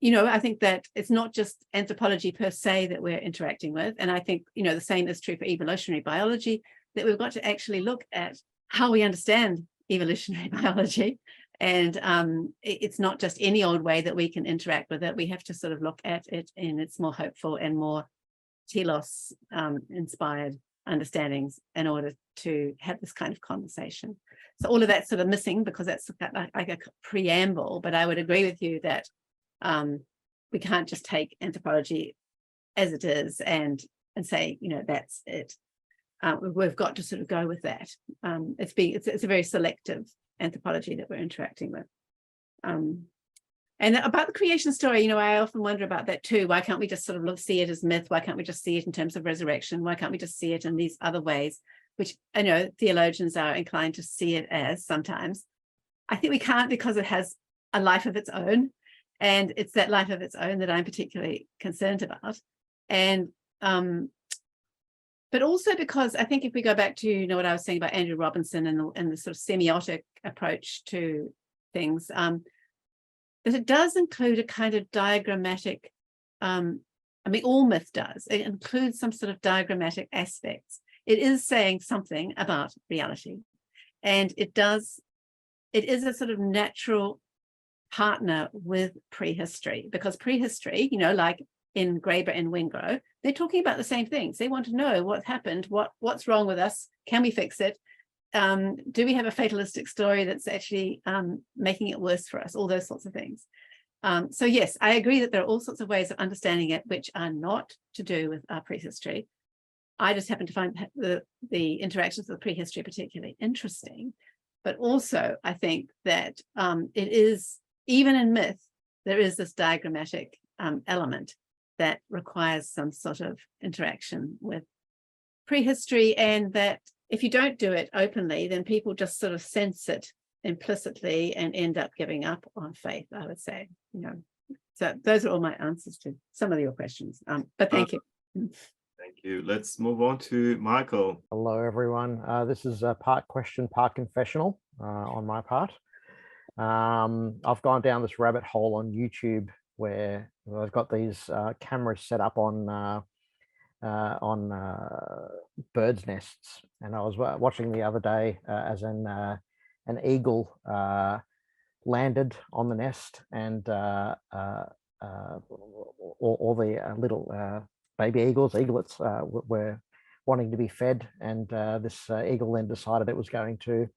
I think that it's not just anthropology per se that we're interacting with. And I think, the same is true for evolutionary biology, that we've got to actually look at how we understand evolutionary biology. And it's not just any old way that we can interact with it. We have to sort of look at it in its more hopeful and more telos inspired understandings in order to have this kind of conversation. So all of that's sort of missing because that's like a preamble, but I would agree with you that we can't just take anthropology as it is and say, that's it. We've got to sort of go with that. It's a very selective anthropology that we're interacting with. And about the creation story, I often wonder about that too. Why can't we just sort of see it as myth? Why can't we just see it in terms of resurrection? Why can't we just see it in these other ways, which I know theologians are inclined to see it as sometimes? I think we can't because it has a life of its own. And it's that life of its own that I'm particularly concerned about. And but also because I think if we go back to what I was saying about Andrew Robinson and the sort of semiotic approach to things, that it does include a kind of diagrammatic, I mean, all myth does. It includes some sort of diagrammatic aspects. It is saying something about reality, and it is a sort of natural partner with prehistory, because prehistory, like in Graeber and Wengrow, they're talking about the same things. They want to know what happened, what's wrong with us, can we fix it? Do we have a fatalistic story that's actually making it worse for us? All those sorts of things. So yes, I agree that there are all sorts of ways of understanding it which are not to do with our prehistory. I just happen to find the interactions with prehistory particularly interesting. But also, I think that it is, even in myth, there is this diagrammatic element that requires some sort of interaction with prehistory, and that if you don't do it openly, then people just sort of sense it implicitly and end up giving up on faith, I would say. So those are all my answers to some of your questions. But thank you. Thank you. Let's move on to Michael. Hello, everyone. This is a part question, part confessional on my part. I've gone down this rabbit hole on YouTube where I've got these cameras set up on birds' nests, and I was watching the other day as an eagle landed on the nest, and all the little baby eaglets were wanting to be fed, and this eagle then decided it was going to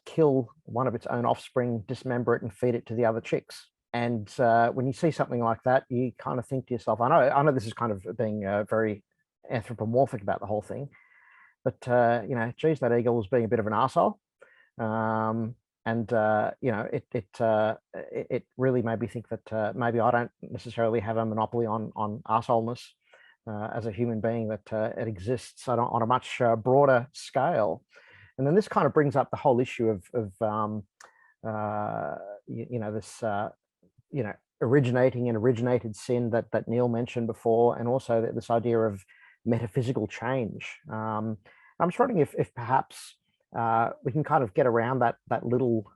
kill one of its own offspring, dismember it, and feed it to the other chicks. And when you see something like that, you kind of think to yourself, I know this is kind of being very anthropomorphic about the whole thing, but geez, that eagle was being a bit of an arsehole. It really made me think that maybe I don't necessarily have a monopoly on arseholeness as a human being, that it exists on a much broader scale. And then this kind of brings up the whole issue of this originating and originated sin that Neil mentioned before, and also this idea of metaphysical change. I'm just wondering if perhaps we can kind of get around that little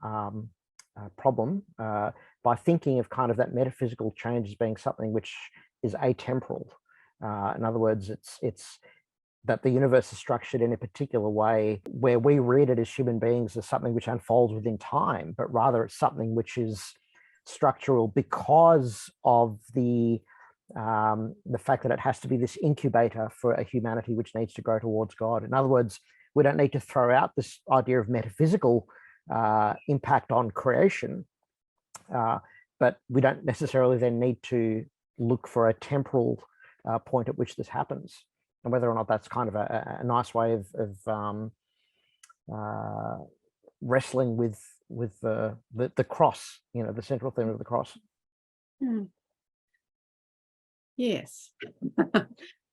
problem by thinking of kind of that metaphysical change as being something which is atemporal. In other words, it's that the universe is structured in a particular way where we read it as human beings as something which unfolds within time, but rather it's something which is structural because of the fact that it has to be this incubator for a humanity which needs to grow towards God. In other words, we don't need to throw out this idea of metaphysical impact on creation, but we don't necessarily then need to look for a temporal point at which this happens, and whether or not that's kind of a nice way of wrestling with the cross, the central theme of the cross. Yes.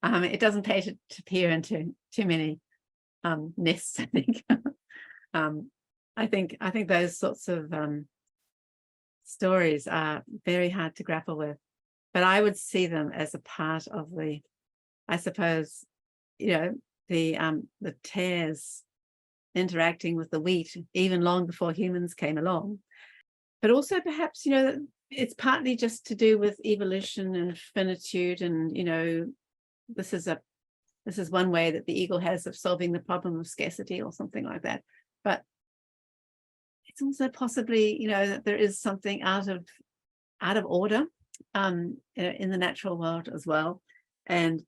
It doesn't pay to peer into too many nests, I think. I think those sorts of stories are very hard to grapple with, but I would see them as a part of I suppose, the tares interacting with the wheat even long before humans came along. But also perhaps, it's partly just to do with evolution and finitude, and this is one way that the eagle has of solving the problem of scarcity or something like that. But it's also possibly, that there is something out of order in the natural world as well, and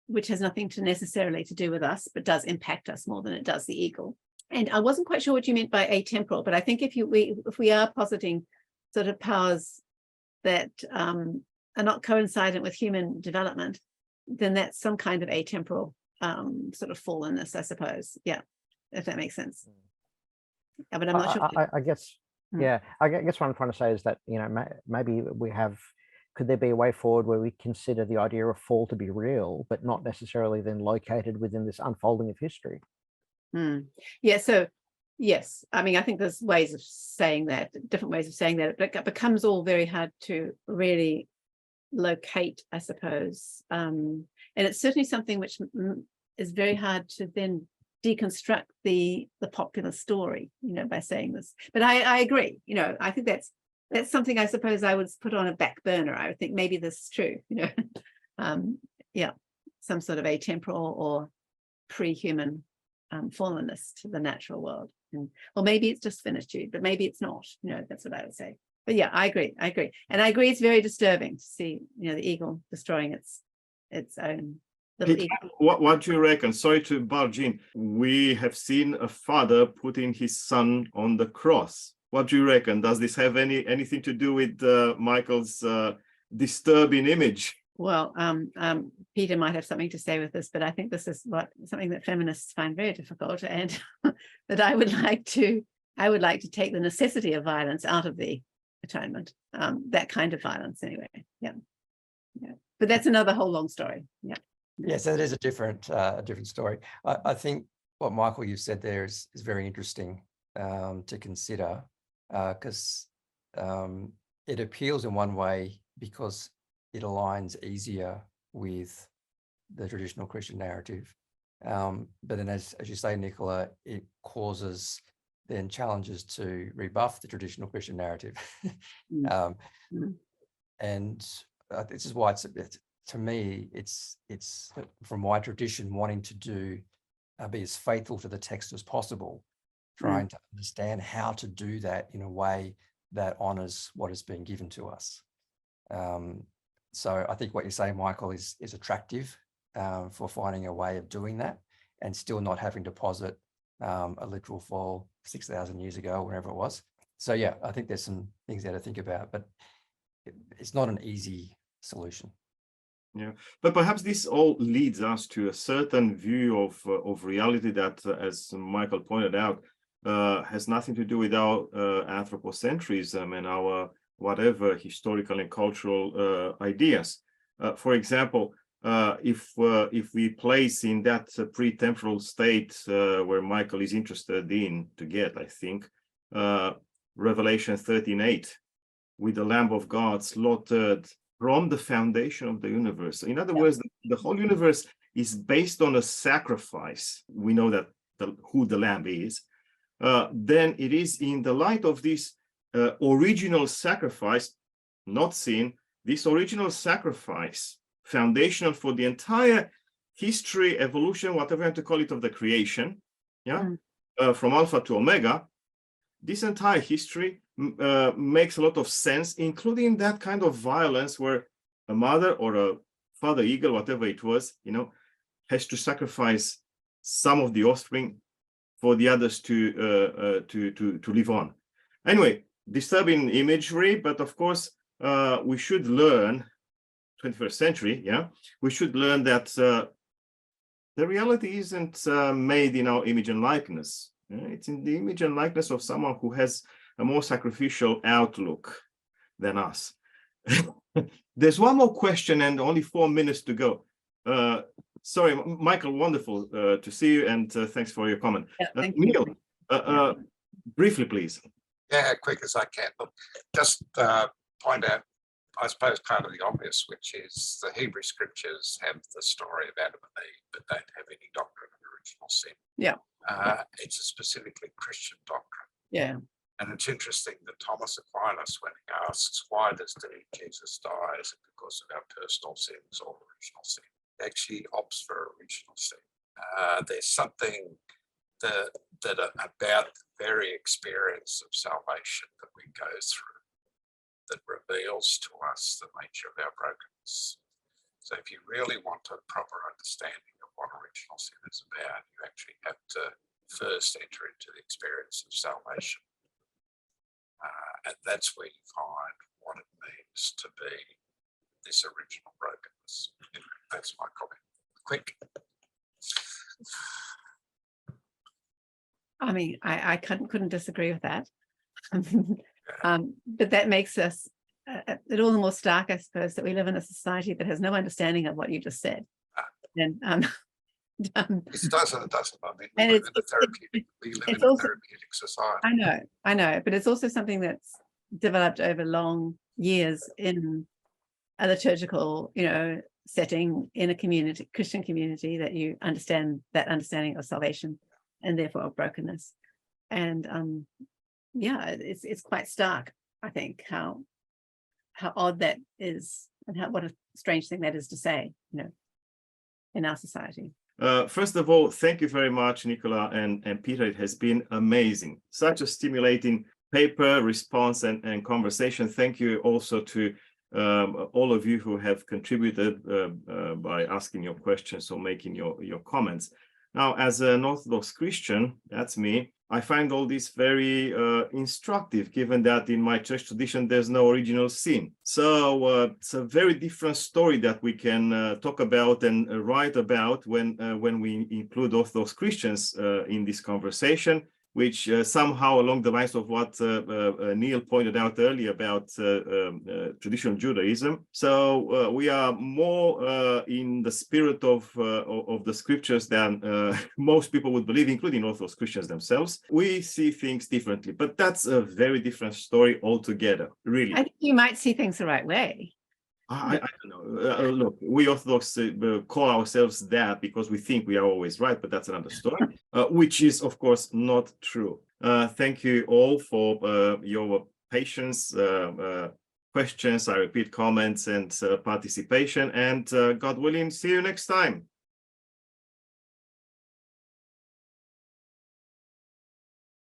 which has nothing necessarily to do with us, but does impact us more than it does the eagle. And I wasn't quite sure what you meant by atemporal, but I think if we are positing sort of powers that are not coincident with human development, then that's some kind of atemporal sort of fallenness, I suppose. Yeah, if that makes sense. Yeah, but I'm not sure. I guess, yeah, I guess what I'm trying to say is that, maybe could there be a way forward where we consider the idea of fall to be real, but not necessarily then located within this unfolding of history? Yeah, so yes, I mean, I think there's ways of saying that, different ways of saying that, but it becomes all very hard to really locate, I suppose. And it's certainly something which is very hard to then deconstruct the popular story, by saying this. But I agree, I think that's something I suppose I would put on a back burner. I would think maybe this is true, yeah, some sort of atemporal or pre-human fallenness to the natural world. Or maybe it's just finitude, but maybe it's not, that's what I would say. But yeah, I agree. And I agree it's very disturbing to see, the eagle destroying its own little Peter, eagle. what do you reckon? Sorry to barge in. We have seen a father putting his son on the cross. What do you reckon? Does this have anything to do with Michael's disturbing image? Well, Peter might have something to say with this, but I think this is something that feminists find very difficult, and that I would like to take the necessity of violence out of the atonement, that kind of violence anyway. Yeah. But that's another whole long story. Yeah. Yeah, so it is a different story. I think what Michael you said there is very interesting to consider, because it appeals in one way because it aligns easier with the traditional Christian narrative. But then as you say, Nicola, it causes then challenges to rebuff the traditional Christian narrative. And this is why to me, it's from my tradition wanting to be as faithful to the text as possible, trying to understand how to do that in a way that honors what has been given to us. So I think what you're saying, Michael, is attractive for finding a way of doing that and still not having to posit a literal fall 6,000 years ago, wherever it was. So yeah, I think there's some things there to think about, but it's not an easy solution. Yeah, but perhaps this all leads us to a certain view of reality that, as Michael pointed out, has nothing to do with our anthropocentrism and our whatever historical and cultural ideas. For example, if we place in that pre-temporal state where Michael is interested in to get, I think, Revelation 13:8, with the Lamb of God slaughtered from the foundation of the universe. In other words, the whole universe is based on a sacrifice. We know that who the Lamb is. Then it is in the light of this original sacrifice, not sin, this original sacrifice, foundational for the entire history, evolution, whatever you have to call it, of the creation, from Alpha to Omega. This entire history makes a lot of sense, including that kind of violence where a mother or a father eagle, whatever it was, has to sacrifice some of the offspring for the others to live on. Anyway, disturbing imagery, but of course we should learn, 21st century, we should learn that the reality isn't made in our image and likeness. It's in the image and likeness of someone who has a more sacrificial outlook than us. There's one more question and only 4 minutes to go. Sorry, Michael, wonderful to see you, and thanks for your comment. Neil, briefly, please. Yeah, quick as I can. Look, just point out, I suppose, part of the obvious, which is the Hebrew scriptures have the story of Adam and Eve, but don't have any doctrine of original sin. Yeah. It's a specifically Christian doctrine. Yeah. And it's interesting that Thomas Aquinas, when he asks, why does Jesus die? Is it because of our personal sins or original sin? He actually opts for original sin. There's something that about the very experience of salvation that we go through that reveals to us the nature of our brokenness. So if you really want a proper understanding of what original sin is about, you actually have to first enter into the experience of salvation. And that's where you find what it means to be this original brokenness. Anyway, that's my comment. Quick. I mean, I couldn't disagree with that. But that makes us it all the more stark, I suppose, that we live in a society that has no understanding of what you just said. And It doesn't. I mean, and we live in a therapeutic society. I know, but it's also something that's developed over long years in a liturgical, setting in a community, Christian community, that you understand that understanding of salvation and therefore of brokenness. And it's quite stark, I think, how odd that is, and what a strange thing that is to say, in our society. First of all, thank you very much, Nicola and Peter. It has been amazing. Such a stimulating paper, response, and conversation. Thank you also to all of you who have contributed by asking your questions or making your comments. Now, as an Orthodox Christian, that's me, I find all this very instructive, given that in my church tradition, there's no original sin. So it's a very different story that we can talk about and write about when we include Orthodox Christians in this conversation, which somehow along the lines of what Neil pointed out earlier about traditional Judaism. So we are more in the spirit of the scriptures than most people would believe, including Orthodox Christians themselves. We see things differently, but that's a very different story altogether, really. I think you might see things the right way. I don't know. Look, we Orthodox call ourselves that because we think we are always right, but that's another story, which is, of course, not true. Thank you all for your patience, questions, I repeat, comments, and participation. And God willing, see you next time.